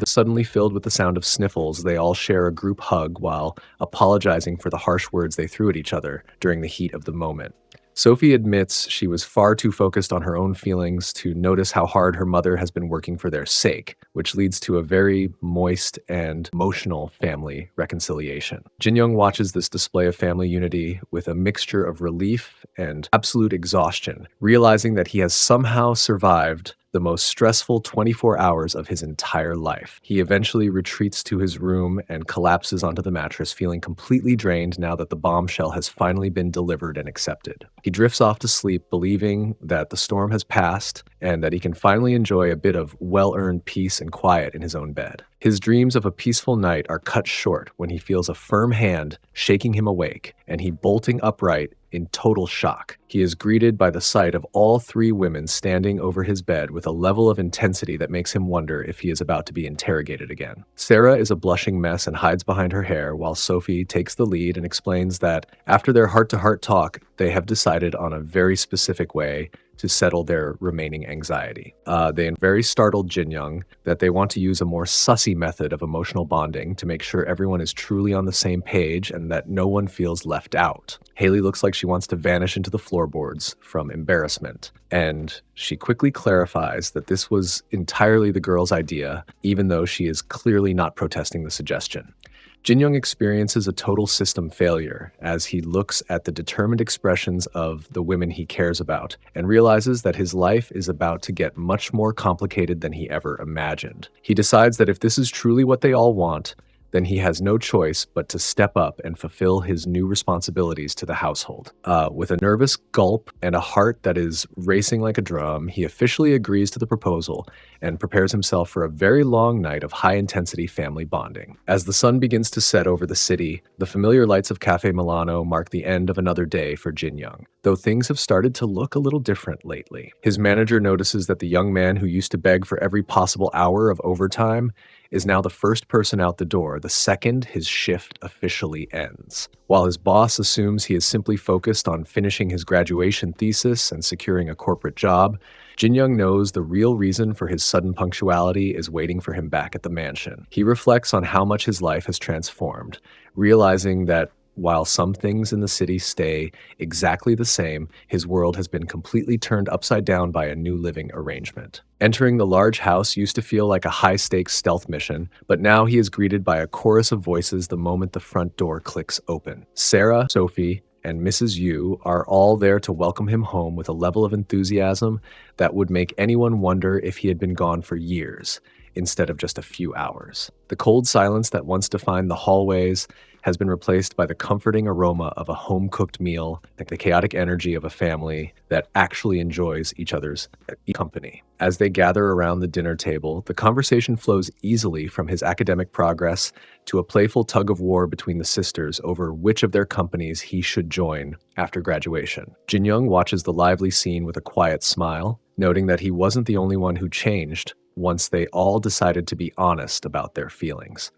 Suddenly filled with the sound of sniffles, they all share a group hug while apologizing for the harsh words they threw at each other during the heat of the moment. Sophie admits she was far too focused on her own feelings to notice how hard her mother has been working for their sake, which leads to a very moist and emotional family reconciliation. Jin-young watches this display of family unity with a mixture of relief and absolute exhaustion, realizing that he has somehow survived the most stressful 24 hours of his entire life. He eventually retreats to his room and collapses onto the mattress, feeling completely drained now that the bombshell has finally been delivered and accepted. He drifts off to sleep, believing that the storm has passed and that he can finally enjoy a bit of well-earned peace and quiet in his own bed. His dreams of a peaceful night are cut short when he feels a firm hand shaking him awake, and he bolting upright in total shock. He is greeted by the sight of all three women standing over his bed with a level of intensity that makes him wonder if he is about to be interrogated again. Sarah is a blushing mess and hides behind her hair, while Sophie takes the lead and explains that after their heart-to-heart talk, they have decided on a very specific way to settle their remaining anxiety. They very startled Jin-young that they want to use a more sussy method of emotional bonding to make sure everyone is truly on the same page and that no one feels left out. Haley looks like she wants to vanish into the floorboards from embarrassment, and she quickly clarifies that this was entirely the girl's idea, even though she is clearly not protesting the suggestion. Jin-young experiences a total system failure as he looks at the determined expressions of the women he cares about and realizes that his life is about to get much more complicated than he ever imagined. He decides that if this is truly what they all want, then he has no choice but to step up and fulfill his new responsibilities to the household. With a nervous gulp and a heart that is racing like a drum, he officially agrees to the proposal and prepares himself for a very long night of high-intensity family bonding. As the sun begins to set over the city, the familiar lights of Cafe Milano mark the end of another day for Jin Young, though things have started to look a little different lately. His manager notices that the young man who used to beg for every possible hour of overtime is now the first person out the door the second his shift officially ends. While his boss assumes he is simply focused on finishing his graduation thesis and securing a corporate job, Jin Young knows the real reason for his sudden punctuality is waiting for him back at the mansion. He reflects on how much his life has transformed, realizing that while some things in the city stay exactly the same, his world has been completely turned upside down by a new living arrangement. Entering the large house used to feel like a high-stakes stealth mission, but now he is greeted by a chorus of voices the moment the front door clicks open. Sarah, Sophie, and Mrs. Yu are all there to welcome him home with a level of enthusiasm that would make anyone wonder if he had been gone for years, instead of just a few hours. The cold silence that once defined the hallways has been replaced by the comforting aroma of a home-cooked meal, like the chaotic energy of a family that actually enjoys each other's company. As they gather around the dinner table, the conversation flows easily from his academic progress to a playful tug-of-war between the sisters over which of their companies he should join after graduation. Jin Young watches the lively scene with a quiet smile, noting that he wasn't the only one who changed once they all decided to be honest about their feelings.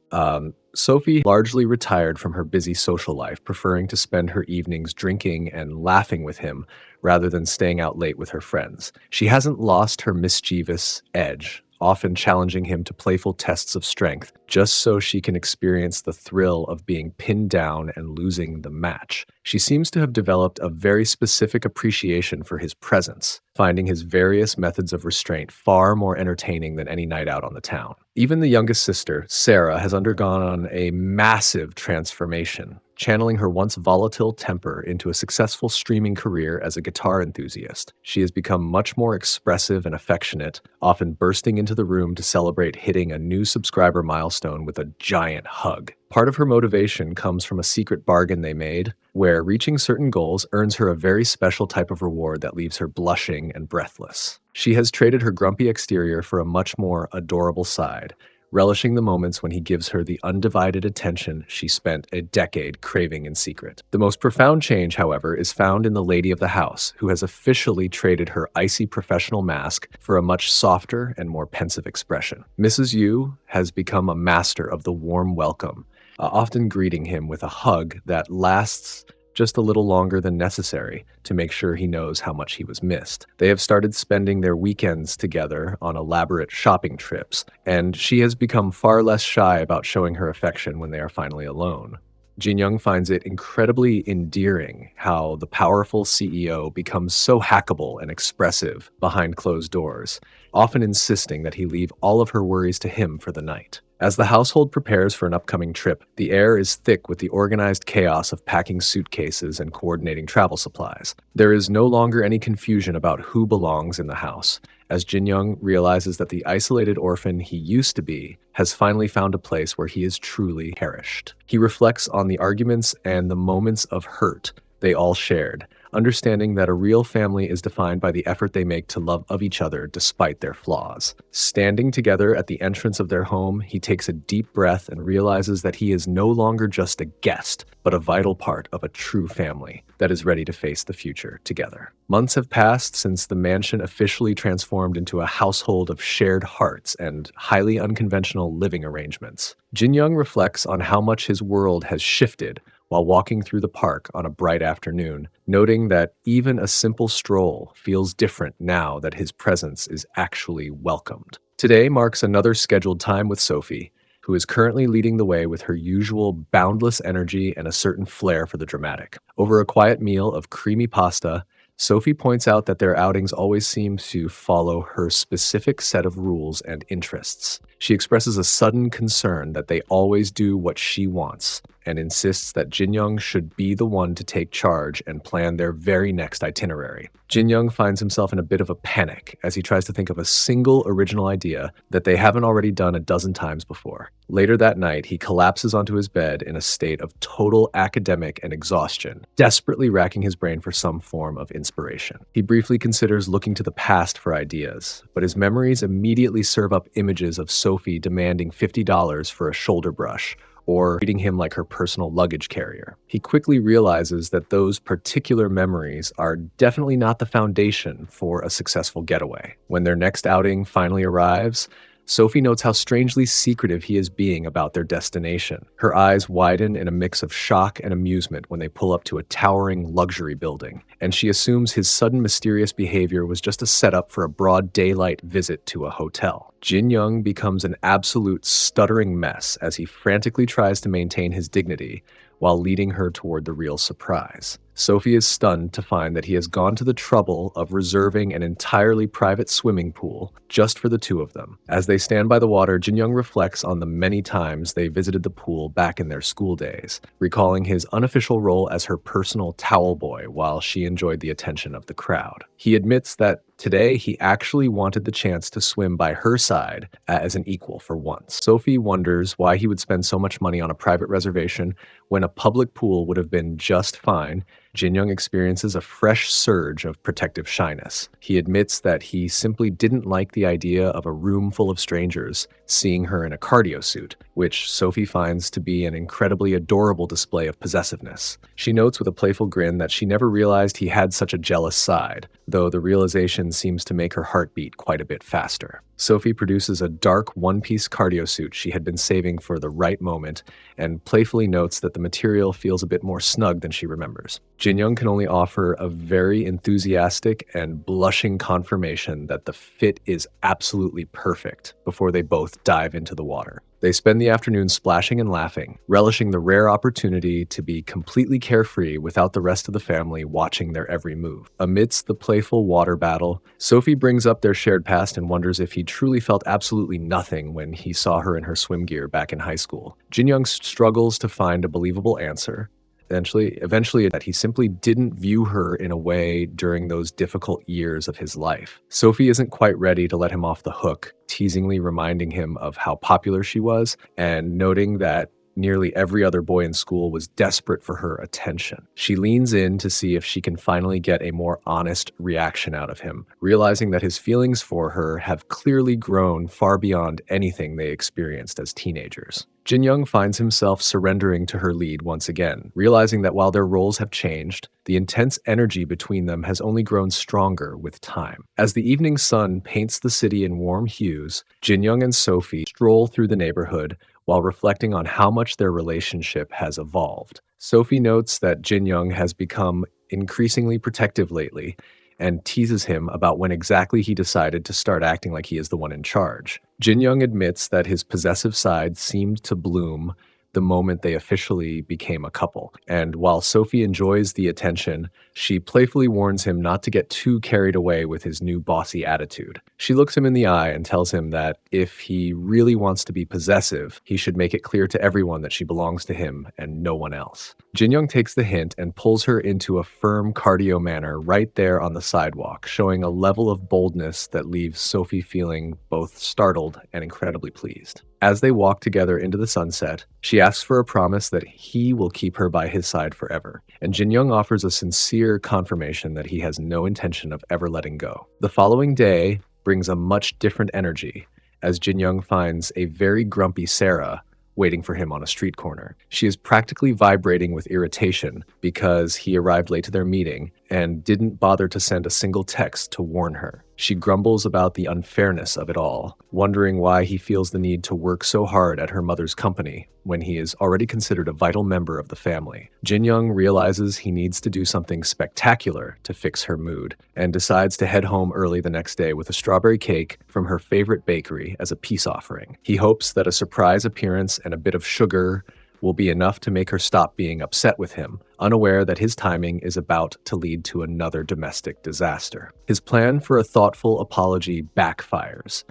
Sophie largely retired from her busy social life, preferring to spend her evenings drinking and laughing with him rather than staying out late with her friends. She hasn't lost her mischievous edge, often challenging him to playful tests of strength, just so she can experience the thrill of being pinned down and losing the match. She seems to have developed a very specific appreciation for his presence, finding his various methods of restraint far more entertaining than any night out on the town. Even the youngest sister, Sarah, has undergone a massive transformation, channeling her once volatile temper into a successful streaming career as a guitar enthusiast. She has become much more expressive and affectionate, often bursting into the room to celebrate hitting a new subscriber milestone with a giant hug. Part of her motivation comes from a secret bargain they made, where reaching certain goals earns her a very special type of reward that leaves her blushing and breathless. She has traded her grumpy exterior for a much more adorable side, relishing the moments when he gives her the undivided attention she spent a decade craving in secret. The most profound change, however, is found in the lady of the house, who has officially traded her icy professional mask for a much softer and more pensive expression. Mrs. Yu has become a master of the warm welcome, often greeting him with a hug that lasts just a little longer than necessary to make sure he knows how much he was missed. They have started spending their weekends together on elaborate shopping trips, and she has become far less shy about showing her affection when they are finally alone. Jin Young finds it incredibly endearing how the powerful CEO becomes so hackable and expressive behind closed doors, often insisting that he leave all of her worries to him for the night. As the household prepares for an upcoming trip, the air is thick with the organized chaos of packing suitcases and coordinating travel supplies. There is no longer any confusion about who belongs in the house, as Jin Young realizes that the isolated orphan he used to be has finally found a place where he is truly cherished. He reflects on the arguments and the moments of hurt they all shared, understanding that a real family is defined by the effort they make to love of each other despite their flaws. Standing together at the entrance of their home, he takes a deep breath and realizes that he is no longer just a guest, but a vital part of a true family that is ready to face the future together. Months have passed since the mansion officially transformed into a household of shared hearts and highly unconventional living arrangements. Jin Young reflects on how much his world has shifted while walking through the park on a bright afternoon, noting that even a simple stroll feels different now that his presence is actually welcomed. Today marks another scheduled time with Sophie, who is currently leading the way with her usual boundless energy and a certain flair for the dramatic. Over a quiet meal of creamy pasta, Sophie points out that their outings always seem to follow her specific set of rules and interests. She expresses a sudden concern that they always do what she wants, and insists that Jin Young should be the one to take charge and plan their very next itinerary. Jin Young finds himself in a bit of a panic as he tries to think of a single original idea that they haven't already done a dozen times before. Later that night, he collapses onto his bed in a state of total academic and exhaustion, desperately racking his brain for some form of inspiration. He briefly considers looking to the past for ideas, but his memories immediately serve up images of Sophie demanding $50 for a shoulder brush, or treating him like her personal luggage carrier. He quickly realizes that those particular memories are definitely not the foundation for a successful getaway. When their next outing finally arrives, Sophie notes how strangely secretive he is being about their destination. Her eyes widen in a mix of shock and amusement when they pull up to a towering luxury building, and she assumes his sudden mysterious behavior was just a setup for a broad daylight visit to a hotel. Jin Young becomes an absolute stuttering mess as he frantically tries to maintain his dignity while leading her toward the real surprise. Sophie is stunned to find that he has gone to the trouble of reserving an entirely private swimming pool just for the two of them. As they stand by the water, Jin Young reflects on the many times they visited the pool back in their school days, recalling his unofficial role as her personal towel boy while she enjoyed the attention of the crowd. He admits that today, he actually wanted the chance to swim by her side as an equal for once. Sophie wonders why he would spend so much money on a private reservation when a public pool would have been just fine. Jin Young experiences a fresh surge of protective shyness. He admits that he simply didn't like the idea of a room full of strangers seeing her in a cardio suit, which Sophie finds to be an incredibly adorable display of possessiveness. She notes with a playful grin that she never realized he had such a jealous side, though the realization seems to make her heart beat quite a bit faster. Sophie produces a dark one-piece cardio suit she had been saving for the right moment and playfully notes that the material feels a bit more snug than she remembers. Jin Young can only offer a very enthusiastic and blushing confirmation that the fit is absolutely perfect before they both dive into the water. They spend the afternoon splashing and laughing, relishing the rare opportunity to be completely carefree without the rest of the family watching their every move. Amidst the playful water battle, Sophie brings up their shared past and wonders if he truly felt absolutely nothing when he saw her in her swim gear back in high school. Jin Young struggles to find a believable answer. Eventually, that he simply didn't view her in a way during those difficult years of his life. Sophie isn't quite ready to let him off the hook, teasingly reminding him of how popular she was and noting that nearly every other boy in school was desperate for her attention. She leans in to see if she can finally get a more honest reaction out of him, realizing that his feelings for her have clearly grown far beyond anything they experienced as teenagers. Jin Young finds himself surrendering to her lead once again, realizing that while their roles have changed, the intense energy between them has only grown stronger with time. As the evening sun paints the city in warm hues, Jin Young and Sophie stroll through the neighborhood while reflecting on how much their relationship has evolved. Sophie notes that Jin Young has become increasingly protective lately and teases him about when exactly he decided to start acting like he is the one in charge. Jin Young admits that his possessive side seemed to bloom the moment they officially became a couple. And while Sophie enjoys the attention, she playfully warns him not to get too carried away with his new bossy attitude. She looks him in the eye and tells him that if he really wants to be possessive, he should make it clear to everyone that she belongs to him and no one else. Jin Young takes the hint and pulls her into a firm cardio manner right there on the sidewalk, showing a level of boldness that leaves Sophie feeling both startled and incredibly pleased. As they walk together into the sunset, she asks for a promise that he will keep her by his side forever, and Jin Young offers a sincere confirmation that he has no intention of ever letting go. The following day brings a much different energy, as Jin Young finds a very grumpy Sarah waiting for him on a street corner. She is practically vibrating with irritation because he arrived late to their meeting and didn't bother to send a single text to warn her. She grumbles about the unfairness of it all, wondering why he feels the need to work so hard at her mother's company when he is already considered a vital member of the family. Jin Young realizes he needs to do something spectacular to fix her mood and decides to head home early the next day with a strawberry cake from her favorite bakery as a peace offering. He hopes that a surprise appearance and a bit of sugar will be enough to make her stop being upset with him, unaware that his timing is about to lead to another domestic disaster. His plan for a thoughtful apology backfires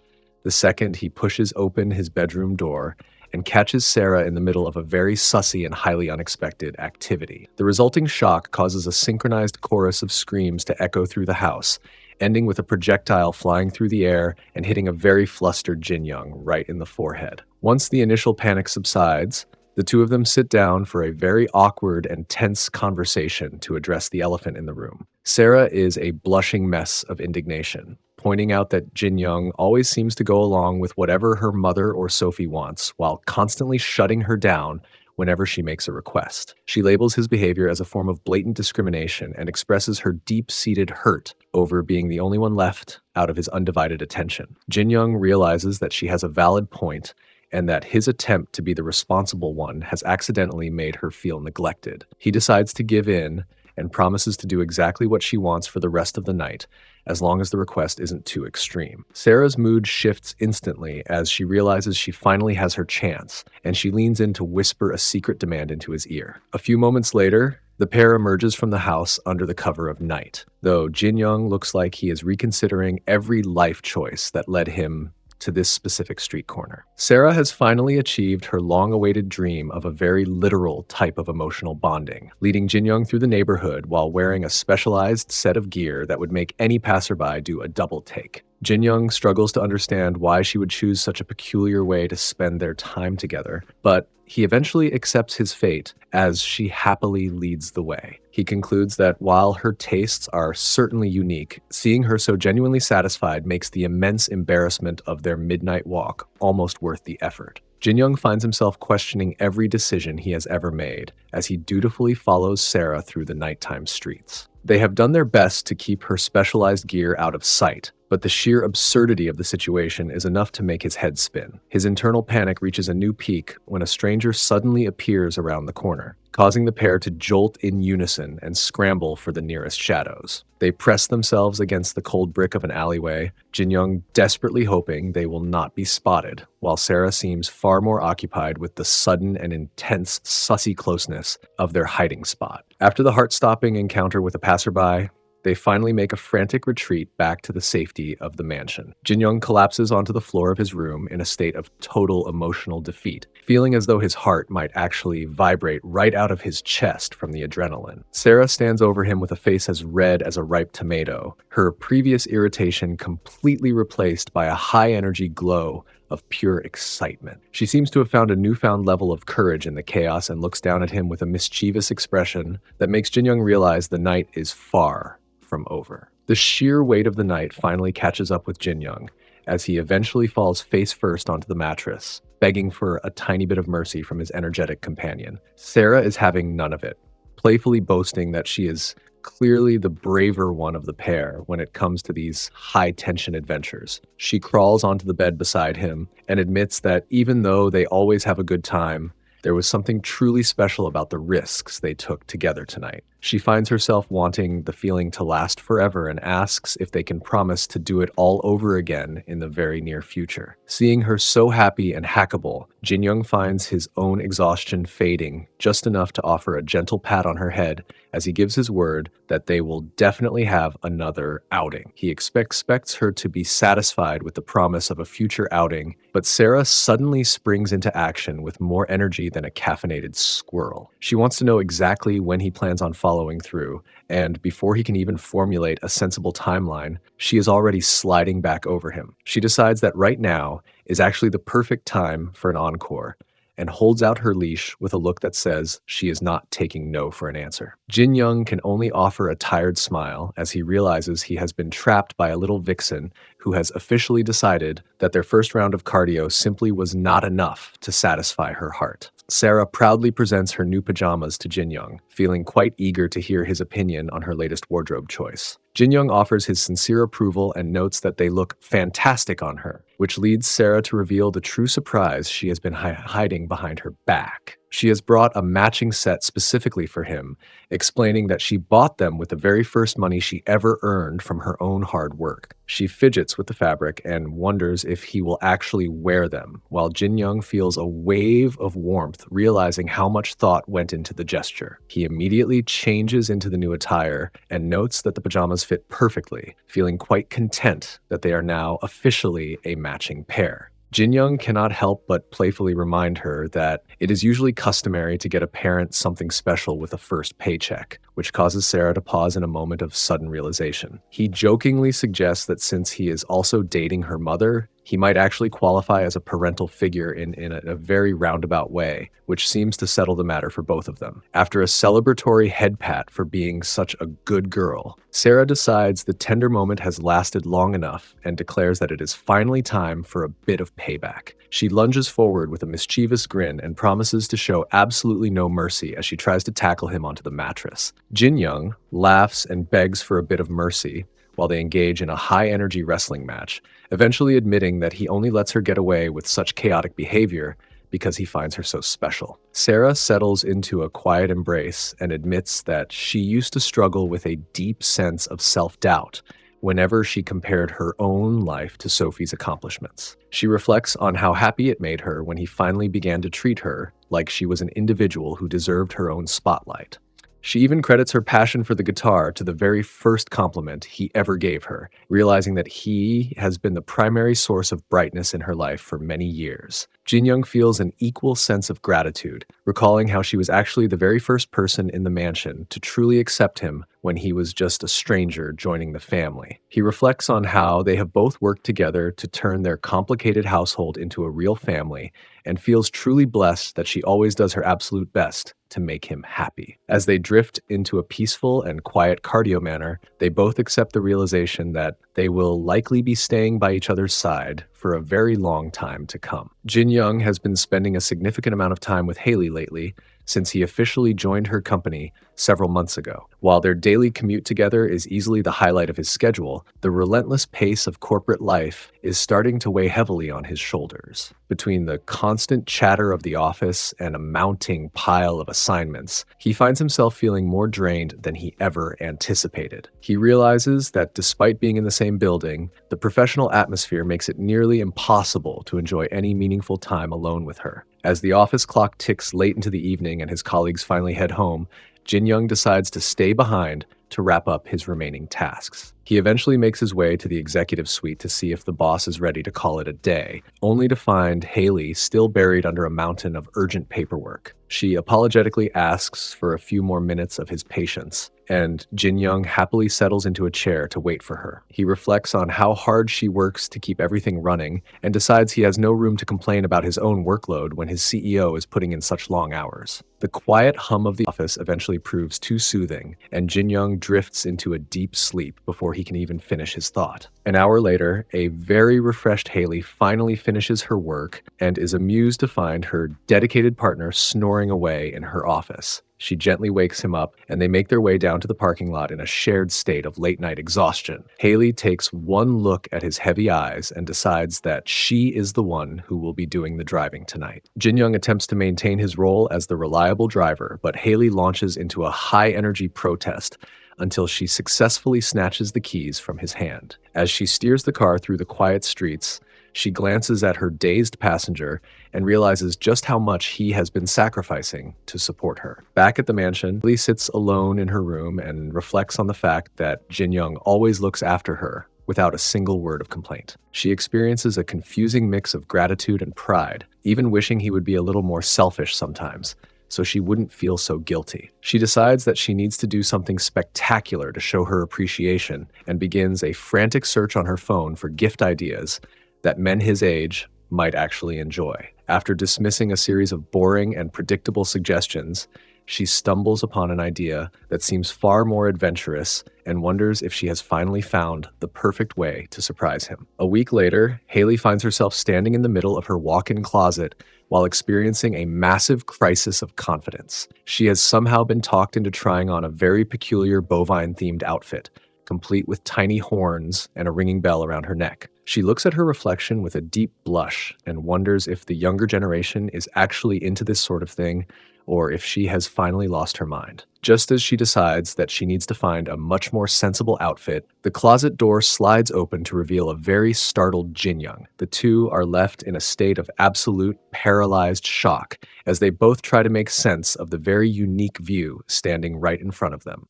the second he pushes open his bedroom door and catches Sarah in the middle of a very sussy and highly unexpected activity. The resulting shock causes a synchronized chorus of screams to echo through the house, ending with a projectile flying through the air and hitting a very flustered Jin Young right in the forehead. Once the initial panic subsides, the two of them sit down for a very awkward and tense conversation to address the elephant in the room. Sarah is a blushing mess of indignation, pointing out that Jin Young always seems to go along with whatever her mother or Sophie wants, while constantly shutting her down whenever she makes a request. She labels his behavior as a form of blatant discrimination and expresses her deep-seated hurt over being the only one left out of his undivided attention. Jin Young realizes that she has a valid point and that his attempt to be the responsible one has accidentally made her feel neglected. He decides to give in and promises to do exactly what she wants for the rest of the night, as long as the request isn't too extreme. Sarah's mood shifts instantly as she realizes she finally has her chance, and she leans in to whisper a secret demand into his ear. A few moments later, the pair emerges from the house under the cover of night, though Jin Young looks like he is reconsidering every life choice that led him to this specific street corner. Sarah has finally achieved her long-awaited dream of a very literal type of emotional bonding, leading Jin Young through the neighborhood while wearing a specialized set of gear that would make any passerby do a double take. Jin Young struggles to understand why she would choose such a peculiar way to spend their time together, but he eventually accepts his fate as she happily leads the way. He concludes that while her tastes are certainly unique, seeing her so genuinely satisfied makes the immense embarrassment of their midnight walk almost worth the effort. Jin Young finds himself questioning every decision he has ever made as he dutifully follows Sarah through the nighttime streets. They have done their best to keep her specialized gear out of sight, but the sheer absurdity of the situation is enough to make his head spin. His internal panic reaches a new peak when a stranger suddenly appears around the corner, causing the pair to jolt in unison and scramble for the nearest shadows. They press themselves against the cold brick of an alleyway, Jin Young desperately hoping they will not be spotted, while Sarah seems far more occupied with the sudden and intense sussy closeness of their hiding spot. After the heart-stopping encounter with a passerby, they finally make a frantic retreat back to the safety of the mansion. Jin Young collapses onto the floor of his room in a state of total emotional defeat, feeling as though his heart might actually vibrate right out of his chest from the adrenaline. Sarah stands over him with a face as red as a ripe tomato, her previous irritation completely replaced by a high-energy glow of pure excitement. She seems to have found a newfound level of courage in the chaos and looks down at him with a mischievous expression that makes Jin Young realize the night is far from over. The sheer weight of the night finally catches up with Jin Young as he eventually falls face first onto the mattress, begging for a tiny bit of mercy from his energetic companion. Sarah is having none of it, playfully boasting that she is clearly the braver one of the pair when it comes to these high-tension adventures. She crawls onto the bed beside him and admits that even though they always have a good time, there was something truly special about the risks they took together tonight. She finds herself wanting the feeling to last forever and asks if they can promise to do it all over again in the very near future. Seeing her so happy and hackable, Jin Young finds his own exhaustion fading just enough to offer a gentle pat on her head as he gives his word that they will definitely have another outing. He expects her to be satisfied with the promise of a future outing, but Sarah suddenly springs into action with more energy than a caffeinated squirrel. She wants to know exactly when he plans on following through, and before he can even formulate a sensible timeline, she is already sliding back over him. She decides that right now is actually the perfect time for an encore, and holds out her leash with a look that says she is not taking no for an answer. Jin Young can only offer a tired smile as he realizes he has been trapped by a little vixen who has officially decided that their first round of cardio simply was not enough to satisfy her heart. Sarah proudly presents her new pajamas to Jin Young, feeling quite eager to hear his opinion on her latest wardrobe choice. Jin Young offers his sincere approval and notes that they look fantastic on her, which leads Sarah to reveal the true surprise she has been hiding behind her back. She has brought a matching set specifically for him, explaining that she bought them with the very first money she ever earned from her own hard work. She fidgets with the fabric and wonders if he will actually wear them, while Jin Young feels a wave of warmth, realizing how much thought went into the gesture. He immediately changes into the new attire and notes that the pajamas fit perfectly, feeling quite content that they are now officially a matching pair. Jin Young cannot help but playfully remind her that it is usually customary to get a parent something special with a first paycheck, which causes Sarah to pause in a moment of sudden realization. He jokingly suggests that since he is also dating her mother, he might actually qualify as a parental figure in a very roundabout way, which seems to settle the matter for both of them. After a celebratory head pat for being such a good girl, Sarah decides the tender moment has lasted long enough and declares that it is finally time for a bit of payback. She lunges forward with a mischievous grin and promises to show absolutely no mercy as she tries to tackle him onto the mattress. Jin Young laughs and begs for a bit of mercy while they engage in a high-energy wrestling match, eventually admitting that he only lets her get away with such chaotic behavior because he finds her so special. Sarah settles into a quiet embrace and admits that she used to struggle with a deep sense of self-doubt whenever she compared her own life to Sophie's accomplishments. She reflects on how happy it made her when he finally began to treat her like she was an individual who deserved her own spotlight. She even credits her passion for the guitar to the very first compliment he ever gave her, realizing that he has been the primary source of brightness in her life for many years. Jin Young feels an equal sense of gratitude, recalling how she was actually the very first person in the mansion to truly accept him when he was just a stranger joining the family. He reflects on how they have both worked together to turn their complicated household into a real family and feels truly blessed that she always does her absolute best to make him happy. As they drift into a peaceful and quiet cardio manner, they both accept the realization that they will likely be staying by each other's side for a very long time to come. Jin Young has been spending a significant amount of time with Haley lately, since he officially joined her company several months ago. While their daily commute together is easily the highlight of his schedule, the relentless pace of corporate life is starting to weigh heavily on his shoulders. Between the constant chatter of the office and a mounting pile of assignments, he finds himself feeling more drained than he ever anticipated. He realizes that despite being in the same building, the professional atmosphere makes it nearly impossible to enjoy any meaningful time alone with her. As the office clock ticks late into the evening and his colleagues finally head home, Jin Young decides to stay behind to wrap up his remaining tasks. He eventually makes his way to the executive suite to see if the boss is ready to call it a day, only to find Haley still buried under a mountain of urgent paperwork. She apologetically asks for a few more minutes of his patience, and Jin Young happily settles into a chair to wait for her. He reflects on how hard she works to keep everything running and decides he has no room to complain about his own workload when his CEO is putting in such long hours. The quiet hum of the office eventually proves too soothing, and Jin Young drifts into a deep sleep before he can even finish his thought. An hour later, a very refreshed Haley finally finishes her work and is amused to find her dedicated partner snoring away in her office. She gently wakes him up, and they make their way down to the parking lot in a shared state of late-night exhaustion. Haley takes one look at his heavy eyes and decides that she is the one who will be doing the driving tonight. Jin Young attempts to maintain his role as the reliable driver, but Haley launches into a high-energy protest until she successfully snatches the keys from his hand. As she steers the car through the quiet streets, she glances at her dazed passenger and realizes just how much he has been sacrificing to support her. Back at the mansion, Lee sits alone in her room and reflects on the fact that Jin Young always looks after her without a single word of complaint. She experiences a confusing mix of gratitude and pride, even wishing he would be a little more selfish sometimes, so she wouldn't feel so guilty. She decides that she needs to do something spectacular to show her appreciation and begins a frantic search on her phone for gift ideas that men his age might actually enjoy. After dismissing a series of boring and predictable suggestions, she stumbles upon an idea that seems far more adventurous and wonders if she has finally found the perfect way to surprise him. A week later, Haley finds herself standing in the middle of her walk-in closet while experiencing a massive crisis of confidence. She has somehow been talked into trying on a very peculiar bovine-themed outfit, complete with tiny horns and a ringing bell around her neck. She looks at her reflection with a deep blush and wonders if the younger generation is actually into this sort of thing, or if she has finally lost her mind. Just as she decides that she needs to find a much more sensible outfit, the closet door slides open to reveal a very startled Jin Young. The two are left in a state of absolute paralyzed shock as they both try to make sense of the very unique view standing right in front of them.